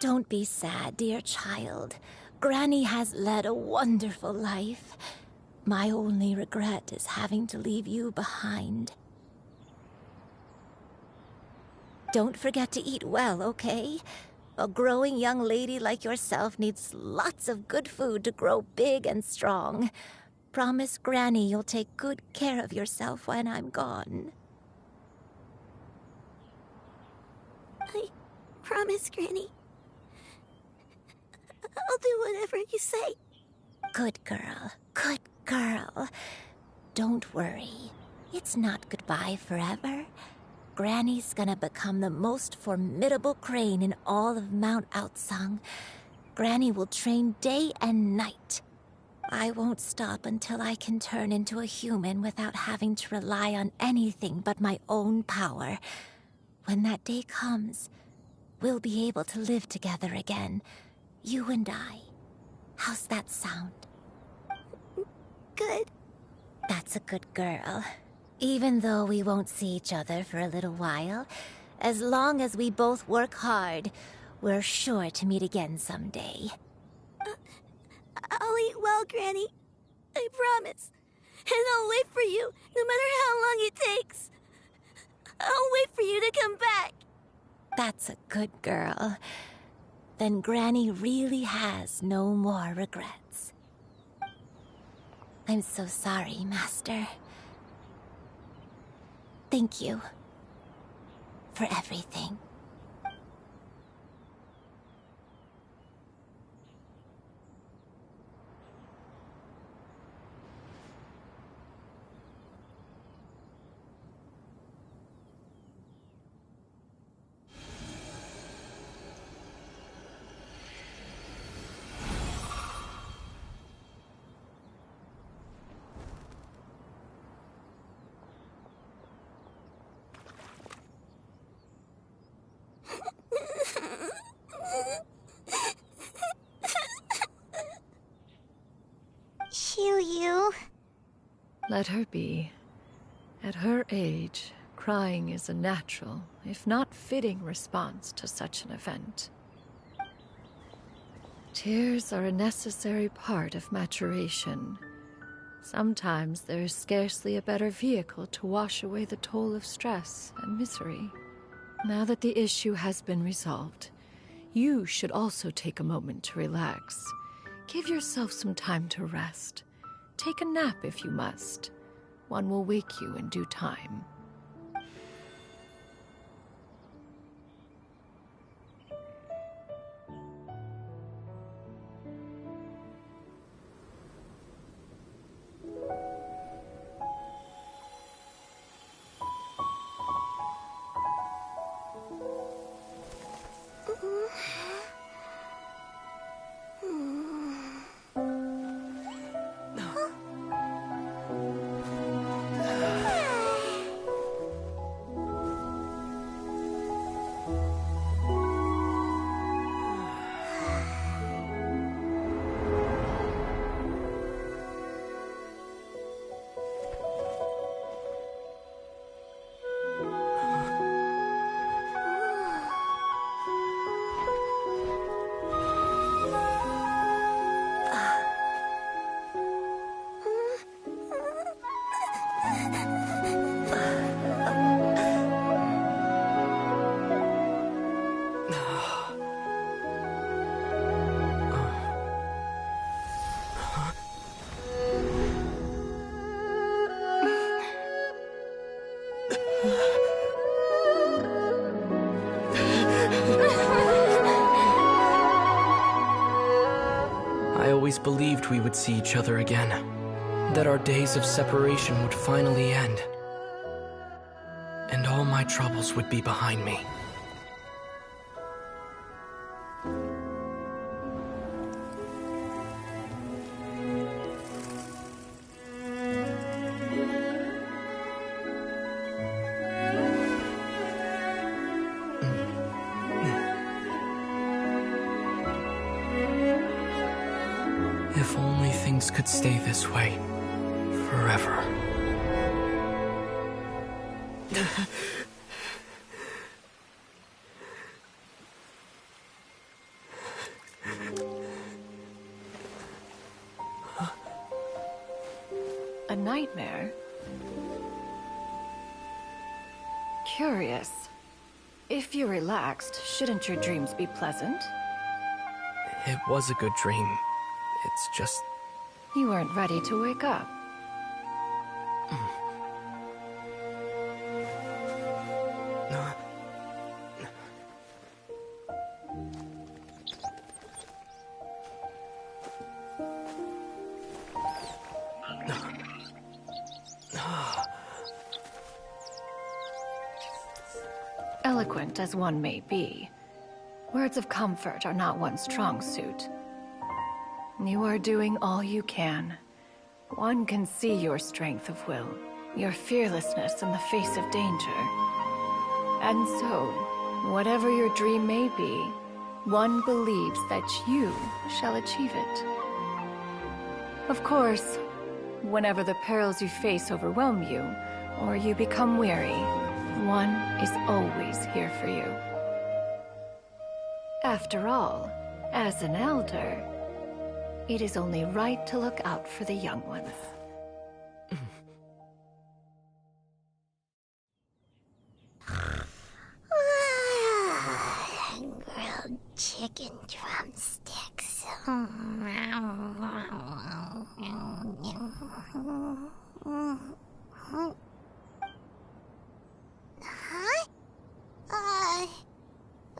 Don't be sad, dear child. Granny has led a wonderful life. My only regret is having to leave you behind. Don't forget to eat well, okay? A growing young lady like yourself needs lots of good food to grow big and strong. Promise Granny you'll take good care of yourself when I'm gone. I promise, Granny. I'll do whatever you say. Good girl. Good girl. Don't worry. It's not goodbye forever. Granny's gonna become the most formidable crane in all of Mount Outsung. Granny will train day and night. I won't stop until I can turn into a human without having to rely on anything but my own power. When that day comes, we'll be able to live together again. You and I. How's that sound? Good. That's a good girl. Even though we won't see each other for a little while, as long as we both work hard, we're sure to meet again someday. I'll eat well, Granny. I promise. And I'll wait for you, no matter how long it takes. I'll wait for you to come back. That's a good girl. Then Granny really has no more regrets. I'm so sorry, Master. Thank you for everything. Xianyun. Let her be. At her age, crying is a natural, if not fitting, response to such an event. Tears are a necessary part of maturation. Sometimes there is scarcely a better vehicle to wash away the toll of stress and misery. Now that the issue has been resolved, you should also take a moment to relax. Give yourself some time to rest. Take a nap if you must. One will wake you in due time. I always believed we would see each other again, that our days of separation would finally end, and all my troubles would be behind me. If only things could stay this way forever. A nightmare? Curious. If you're relaxed, shouldn't your dreams be pleasant? It was a good dream. It's just... You weren't ready to wake up. Eloquent as one may be, words of comfort are not one's strong suit. You are doing all you can. One can see your strength of will, your fearlessness in the face of danger. And so, whatever your dream may be, one believes that you shall achieve it. Of course, whenever the perils you face overwhelm you, or you become weary, one is always here for you. After all, as an elder, it is only right to look out for the young ones. Grilled chicken drumsticks. Huh?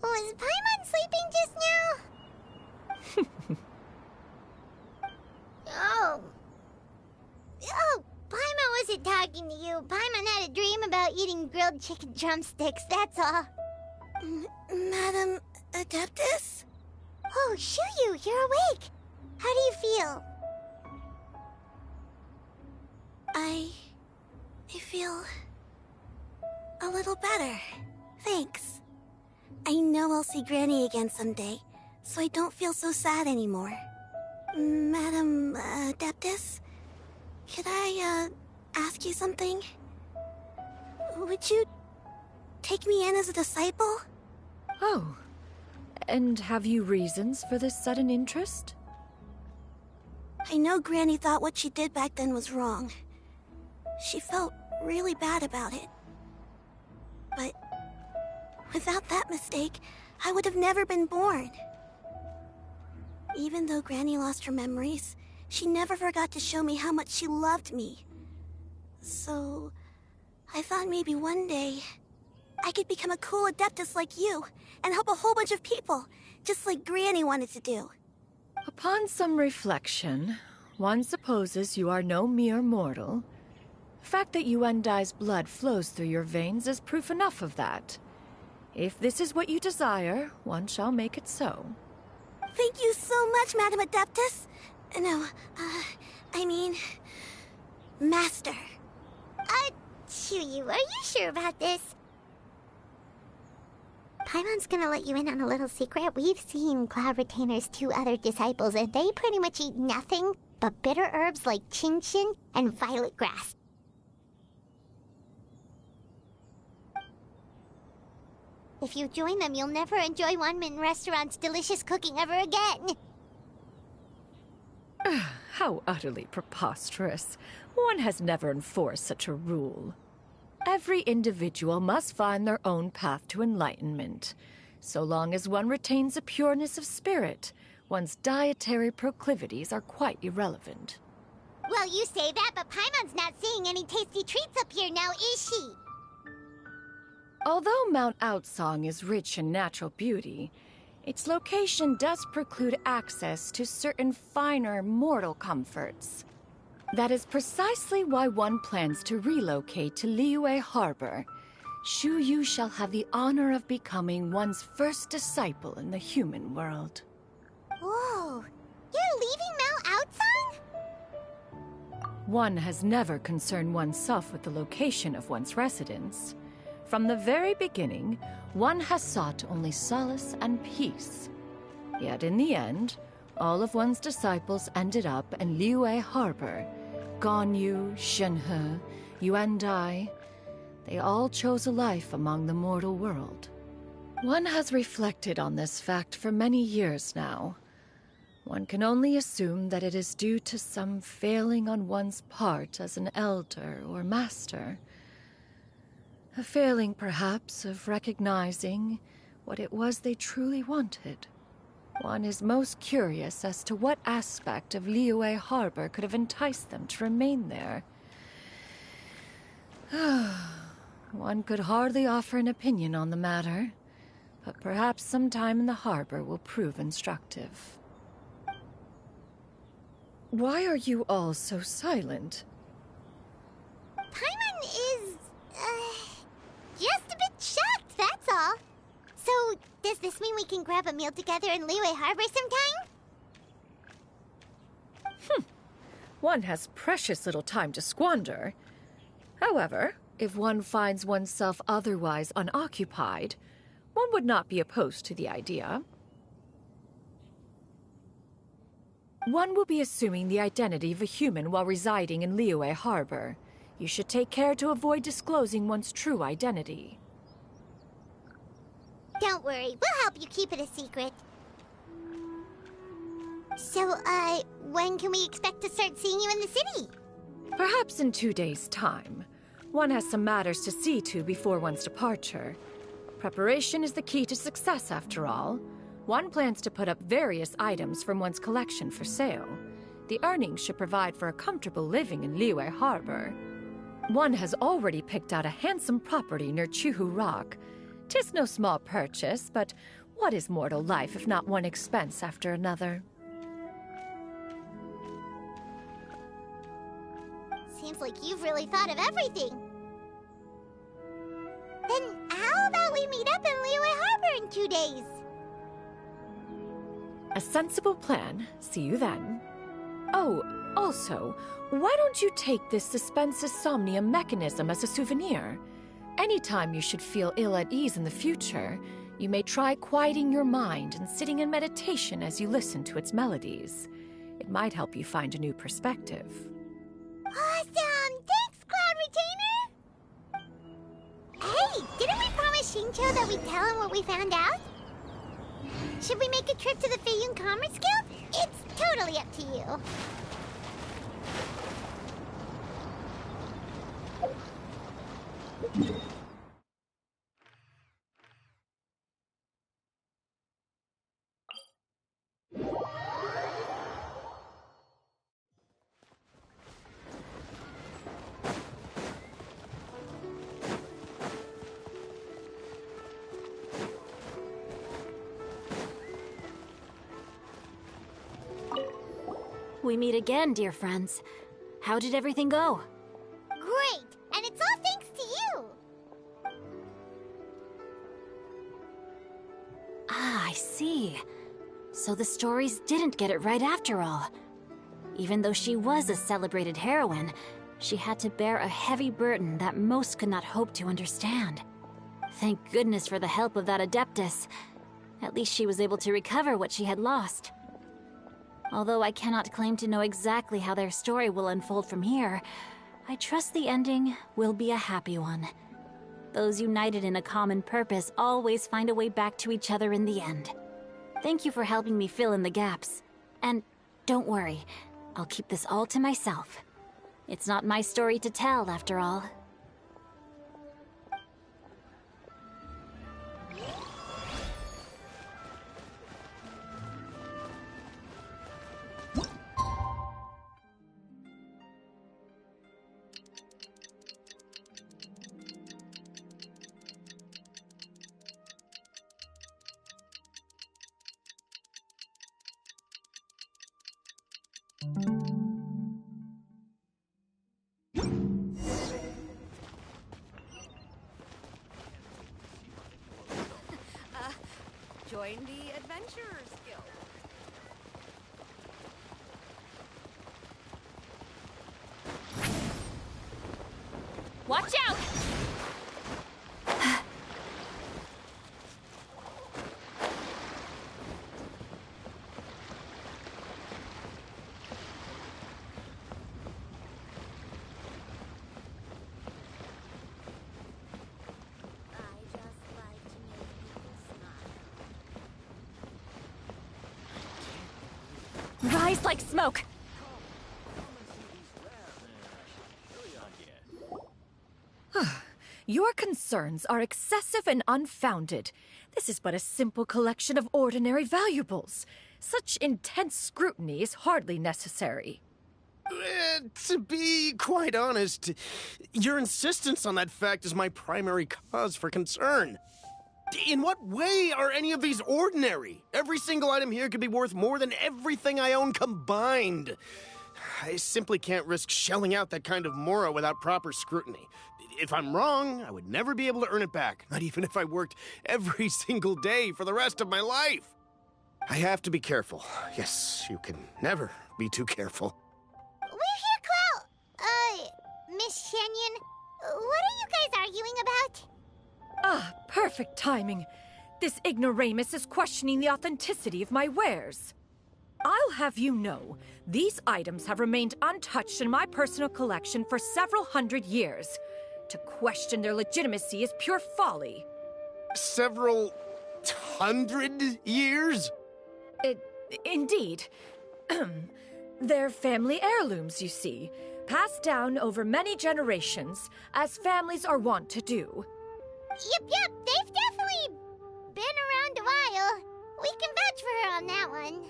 Was Paimon sleeping just now? Oh, Paimon wasn't talking to you. Paimon had a dream about eating grilled chicken drumsticks, that's all. Madam Adeptus? Oh, Xianyun, you're awake. How do you feel? I feel a little better. Thanks. I know I'll see Granny again someday, so I don't feel so sad anymore. Madam Adeptus, could I ask you something? Would you take me in as a disciple? Oh, and have you reasons for this sudden interest? I know Granny thought what she did back then was wrong. She felt really bad about it. But without that mistake, I would have never been born. Even though Granny lost her memories, she never forgot to show me how much she loved me. So, I thought maybe one day I could become a cool Adeptus like you and help a whole bunch of people, just like Granny wanted to do. Upon some reflection, one supposes you are no mere mortal. The fact that Yuendai's blood flows through your veins is proof enough of that. If this is what you desire, one shall make it so. Thank you so much, Madam Adeptus. No, I mean... Master. Xianyun, are you sure about this? Paimon's gonna let you in on a little secret. We've seen Cloud Retainer's 2 other disciples, and they pretty much eat nothing but bitter herbs like Genshin and violet grass. If you join them, you'll never enjoy Wanmin Restaurant's delicious cooking ever again. How utterly preposterous. One has never enforced such a rule. Every individual must find their own path to enlightenment. So long as one retains a pureness of spirit, one's dietary proclivities are quite irrelevant. Well, you say that, but Paimon's not seeing any tasty treats up here now, is she? Although Mount Outsong is rich in natural beauty, its location does preclude access to certain finer mortal comforts. That is precisely why one plans to relocate to Liyue Harbor. Xianyun shall have the honor of becoming one's first disciple in the human world. Whoa, you're leaving Mount Outsong? One has never concerned oneself with the location of one's residence. From the very beginning, one has sought only solace and peace. Yet in the end, all of one's disciples ended up in Liyue Harbor. Ganyu, Shenhe, Yuan Dai, they all chose a life among the mortal world. One has reflected on this fact for many years now. One can only assume that it is due to some failing on one's part as an elder or master. A failing, perhaps, of recognizing what it was they truly wanted. One is most curious as to what aspect of Liyue Harbor could have enticed them to remain there. One could hardly offer an opinion on the matter, but perhaps some time in the harbor will prove instructive. Why are you all so silent? Paimon is, just a bit shocked, that's all. So, does this mean we can grab a meal together in Liyue Harbor sometime? One has precious little time to squander. However, if one finds oneself otherwise unoccupied, one would not be opposed to the idea. One will be assuming the identity of a human while residing in Liyue Harbor. You should take care to avoid disclosing one's true identity. Don't worry, we'll help you keep it a secret. So, when can we expect to start seeing you in the city? Perhaps in 2 days' time. One has some matters to see to before one's departure. Preparation is the key to success, after all. One plans to put up various items from one's collection for sale. The earnings should provide for a comfortable living in Liyue Harbor. One has already picked out a handsome property near Chuhu Rock. 'Tis no small purchase, but what is mortal life if not one expense after another? Seems like you've really thought of everything. Then how about we meet up in Liyue Harbor in 2 days? A sensible plan. See you then. Oh, also, why don't you take this suspensus somnium mechanism as a souvenir? Anytime you should feel ill at ease in the future, you may try quieting your mind and sitting in meditation as you listen to its melodies. It might help you find a new perspective. Awesome! Thanks, Cloud Retainer! Hey, didn't we promise Xingqiu that we'd tell him what we found out? Should we make a trip to the Xianyun Commerce Guild? It's totally up to you. We meet again, dear friends. How did everything go? Great! And it's all thanks to you! Ah, I see. So the stories didn't get it right after all. Even though she was a celebrated heroine, she had to bear a heavy burden that most could not hope to understand. Thank goodness for the help of that Adeptus. At least she was able to recover what she had lost. Although I cannot claim to know exactly how their story will unfold from here, I trust the ending will be a happy one. Those united in a common purpose always find a way back to each other in the end. Thank you for helping me fill in the gaps. And don't worry, I'll keep this all to myself. It's not my story to tell, after all. Join the Adventurers Guild. Watch out! taste like smoke. Your concerns are excessive and unfounded. This is but a simple collection of ordinary valuables. Such intense scrutiny is hardly necessary. To be quite honest, your insistence on that fact is my primary cause for concern. In what way are any of these ordinary? Every single item here could be worth more than everything I own combined. I simply can't risk shelling out that kind of mora without proper scrutiny. If I'm wrong, I would never be able to earn it back, not even if I worked every single day for the rest of my life. I have to be careful. Yes, you can never be too careful. We're here, Clow. Miss Xianyun, what are you guys arguing about? Ah, perfect timing. This ignoramus is questioning the authenticity of my wares. I'll have you know, these items have remained untouched in my personal collection for several hundred years. To question their legitimacy is pure folly. Several hundred years? Indeed. They're family heirlooms, you see, passed down over many generations, as families are wont to do. Yep, they've definitely been around a while. We can vouch for her on that one.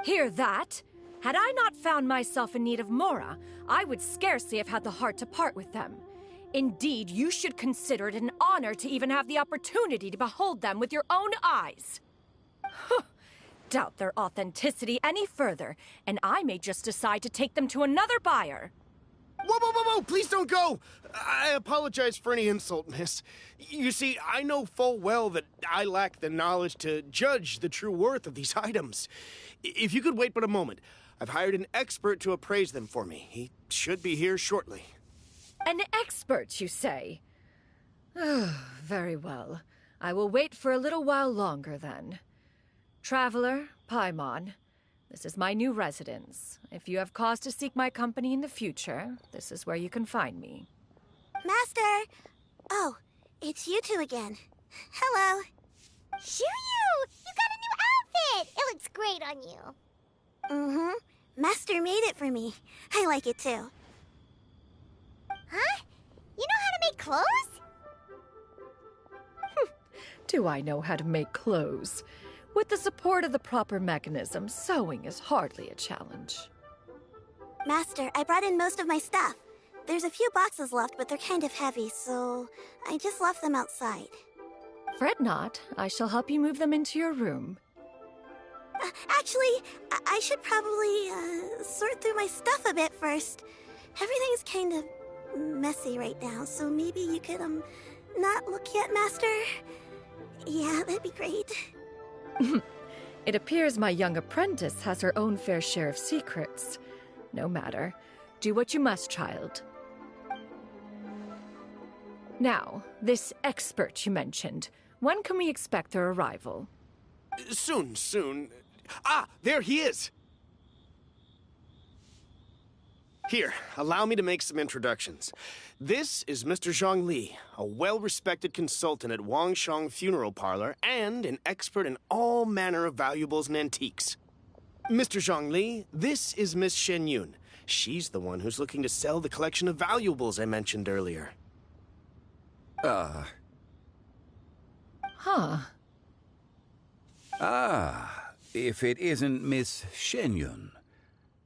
Hear that? Had I not found myself in need of mora, I would scarcely have had the heart to part with them. Indeed, you should consider it an honor to even have the opportunity to behold them with your own eyes. Doubt their authenticity any further, and I may just decide to take them to another buyer. Whoa! Please don't go! I apologize for any insult, miss. You see, I know full well that I lack the knowledge to judge the true worth of these items. If you could wait but a moment, I've hired an expert to appraise them for me. He should be here shortly. An expert, you say? Very well. I will wait for a little while longer, then. Traveler, Paimon, this is my new residence. If you have cause to seek my company in the future, this is where you can find me. Master! Oh, it's you two again. Hello. Xianyun! You got a new outfit! It looks great on you. Mm-hmm. Master made it for me. I like it too. Huh? You know how to make clothes? Do I know how to make clothes? With the support of the proper mechanism, sewing is hardly a challenge. Master, I brought in most of my stuff. There's a few boxes left, but they're kind of heavy, so I just left them outside. Fret not. I shall help you move them into your room. Actually, I should probably sort through my stuff a bit first. Everything's kind of messy right now, so maybe you could, not look yet, Master? Yeah, that'd be great. It appears my young apprentice has her own fair share of secrets. No matter. Do what you must, child. Now, this expert you mentioned, when can we expect their arrival? Soon. Ah, there he is! Here, allow me to make some introductions. This is Mr. Zhongli, a well-respected consultant at Wangshang Funeral Parlor and an expert in all manner of valuables and antiques. Mr. Zhongli, this is Miss Xianyun. She's the one who's looking to sell the collection of valuables I mentioned earlier. Huh. If it isn't Miss Xianyun.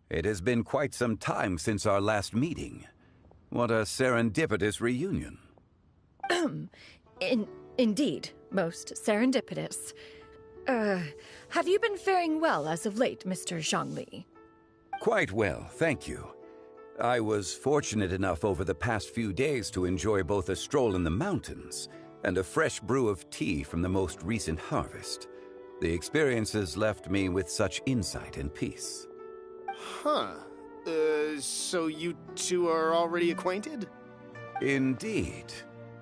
It has been quite some time since our last meeting. What a serendipitous reunion. Indeed, most serendipitous. Have you been faring well as of late, Mr. Zhongli? Quite well, thank you. I was fortunate enough over the past few days to enjoy both a stroll in the mountains and a fresh brew of tea from the most recent harvest. The experiences left me with such insight and peace. Huh. So you two are already acquainted? Indeed.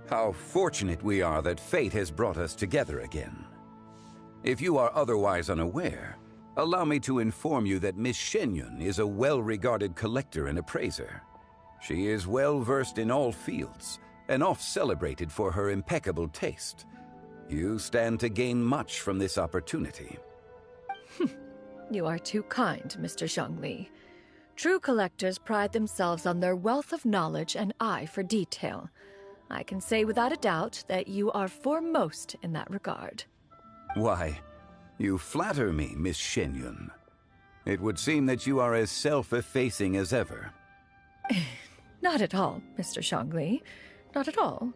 How fortunate we are that fate has brought us together again. If you are otherwise unaware, allow me to inform you that Miss Xianyun is a well-regarded collector and appraiser. She is well-versed in all fields, and oft-celebrated for her impeccable taste. You stand to gain much from this opportunity. You are too kind, Mr. Zhongli. True collectors pride themselves on their wealth of knowledge and eye for detail. I can say without a doubt that you are foremost in that regard. Why, you flatter me, Miss Xianyun. It would seem that you are as self-effacing as ever. Not at all, Mr. Zhongli. Not at all.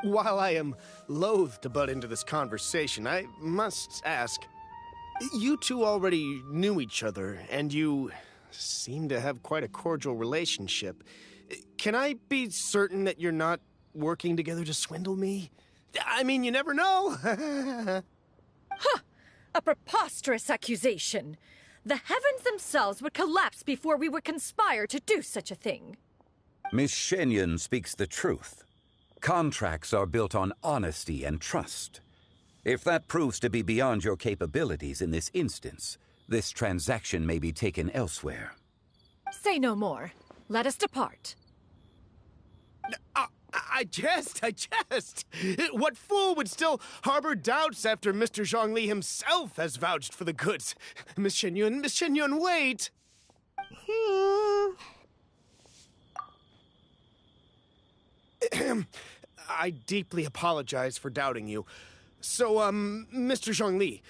While I am loath to butt into this conversation, I must ask, you two already knew each other, and you seem to have quite a cordial relationship. Can I be certain that you're not working together to swindle me? I mean, you never know. Huh! A preposterous accusation. The heavens themselves would collapse before we would conspire to do such a thing. Miss Xianyun speaks the truth. Contracts are built on honesty and trust. If that proves to be beyond your capabilities in this instance, this transaction may be taken elsewhere. Say no more. Let us depart. I jest. What fool would still harbor doubts after Mr. Zhongli himself has vouched for the goods? Miss Xianyun, wait! I deeply apologize for doubting you. So, Mr. Zhongli,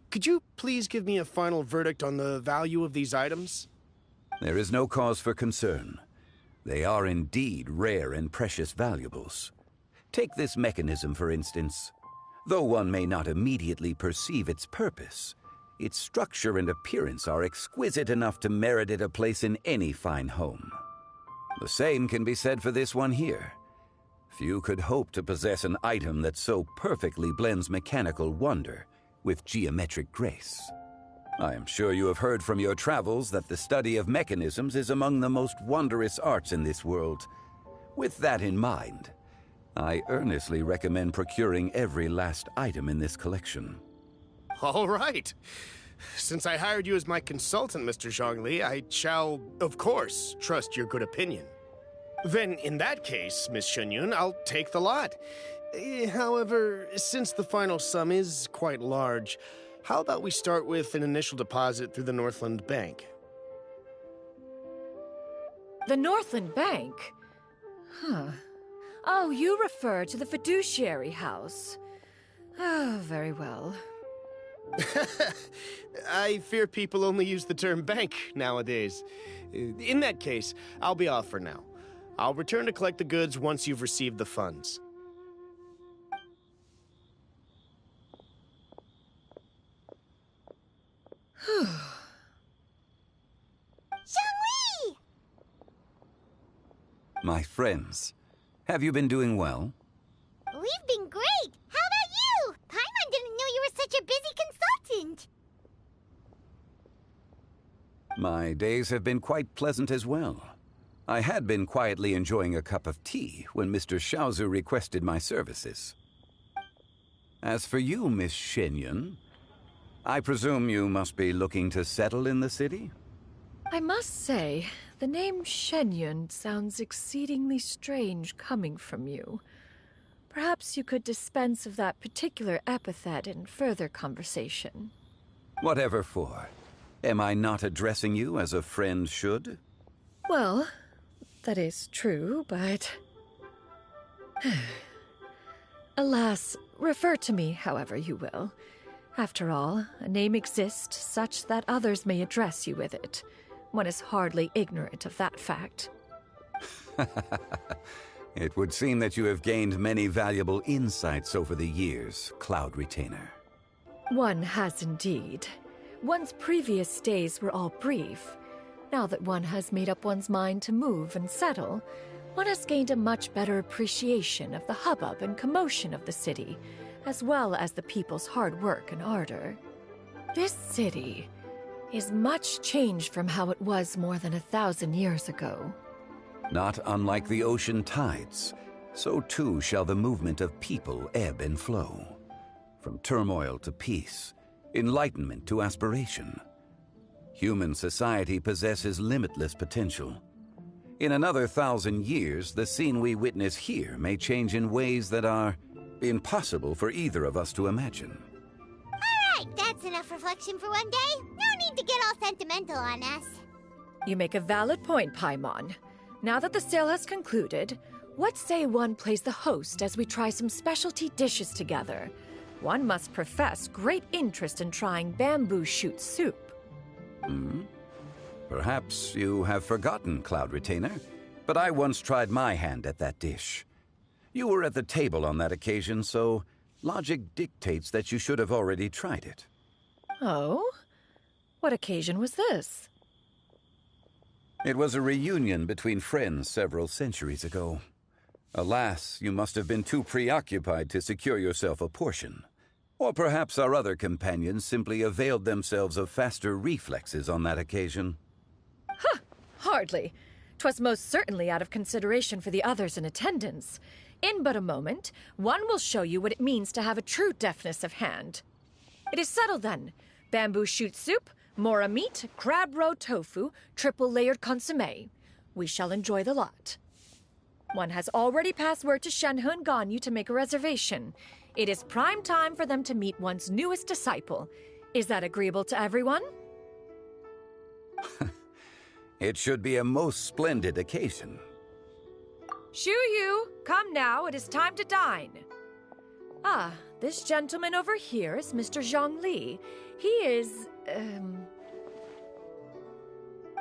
could you please give me a final verdict on the value of these items? There is no cause for concern. They are indeed rare and precious valuables. Take this mechanism, for instance. Though one may not immediately perceive its purpose, its structure and appearance are exquisite enough to merit it a place in any fine home. The same can be said for this one here. Few could hope to possess an item that so perfectly blends mechanical wonder with geometric grace. I am sure you have heard from your travels that the study of mechanisms is among the most wondrous arts in this world. With that in mind, I earnestly recommend procuring every last item in this collection. All right. Since I hired you as my consultant, Mr. Zhongli, I shall, of course, trust your good opinion. Then, in that case, Miss Xianyun, I'll take the lot. However, since the final sum is quite large, how about we start with an initial deposit through the Northland Bank? The Northland Bank? Huh. Oh, you refer to the fiduciary house. Oh, very well. I fear people only use the term bank nowadays. In that case, I'll be off for now. I'll return to collect the goods once you've received the funds. Zhongli! My friends, have you been doing well? We've been great! How about you? Paimon didn't know you were such a busy consultant! My days have been quite pleasant as well. I had been quietly enjoying a cup of tea when Mr. Xiaozu requested my services. As for you, Miss Xianyun, I presume you must be looking to settle in the city? I must say, the name Xianyun sounds exceedingly strange coming from you. Perhaps you could dispense of that particular epithet in further conversation. Whatever for. Am I not addressing you as a friend should? Well, that is true, but... Alas, refer to me however you will. After all, a name exists such that others may address you with it. One is hardly ignorant of that fact. It would seem that you have gained many valuable insights over the years, Cloud Retainer. One has indeed. One's previous days were all brief. Now that one has made up one's mind to move and settle, one has gained a much better appreciation of the hubbub and commotion of the city, as well as the people's hard work and ardor. This city is much changed from how it was more than 1,000 years ago. Not unlike the ocean tides, so too shall the movement of people ebb and flow. From turmoil to peace, enlightenment to aspiration. Human society possesses limitless potential. In another 1,000 years, the scene we witness here may change in ways that are impossible for either of us to imagine. collection for one day. No need to get all sentimental on us. You make a valid point, Paimon. Now that the sale has concluded, what say one plays the host as we try some specialty dishes together? One must profess great interest in trying bamboo shoot soup. Perhaps you have forgotten, Cloud Retainer, but I once tried my hand at that dish. You were at the table on that occasion, so logic dictates that you should have already tried it. Oh? What occasion was this? It was a reunion between friends several centuries ago. Alas, you must have been too preoccupied to secure yourself a portion. Or perhaps our other companions simply availed themselves of faster reflexes on that occasion. Huh! Hardly. 'Twas most certainly out of consideration for the others in attendance. In but a moment, one will show you what it means to have a true deftness of hand. It is settled then. Bamboo shoot soup, mora meat, crab roe tofu, triple-layered consommé. We shall enjoy the lot. One has already passed word to Xianyun and Ganyu to make a reservation. It is prime time for them to meet one's newest disciple. Is that agreeable to everyone? It should be a most splendid occasion. Xianyun, come now, it is time to dine. Ah, this gentleman over here is Mr. Zhongli. He is,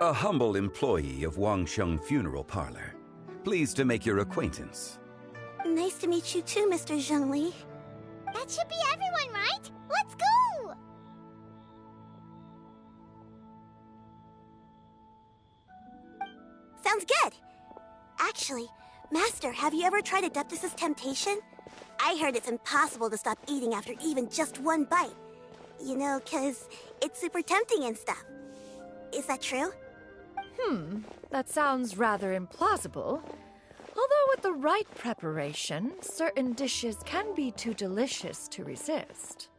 A humble employee of Wangsheng Funeral Parlor. Pleased to make your acquaintance. Nice to meet you too, Mr. Zhongli. That should be everyone, right? Let's go! Sounds good. Actually, Master, have you ever tried Adeptus' temptation? I heard it's impossible to stop eating after even just one bite. You know, 'cause it's super tempting and stuff. Is that true? That sounds rather implausible. Although with the right preparation, certain dishes can be too delicious to resist.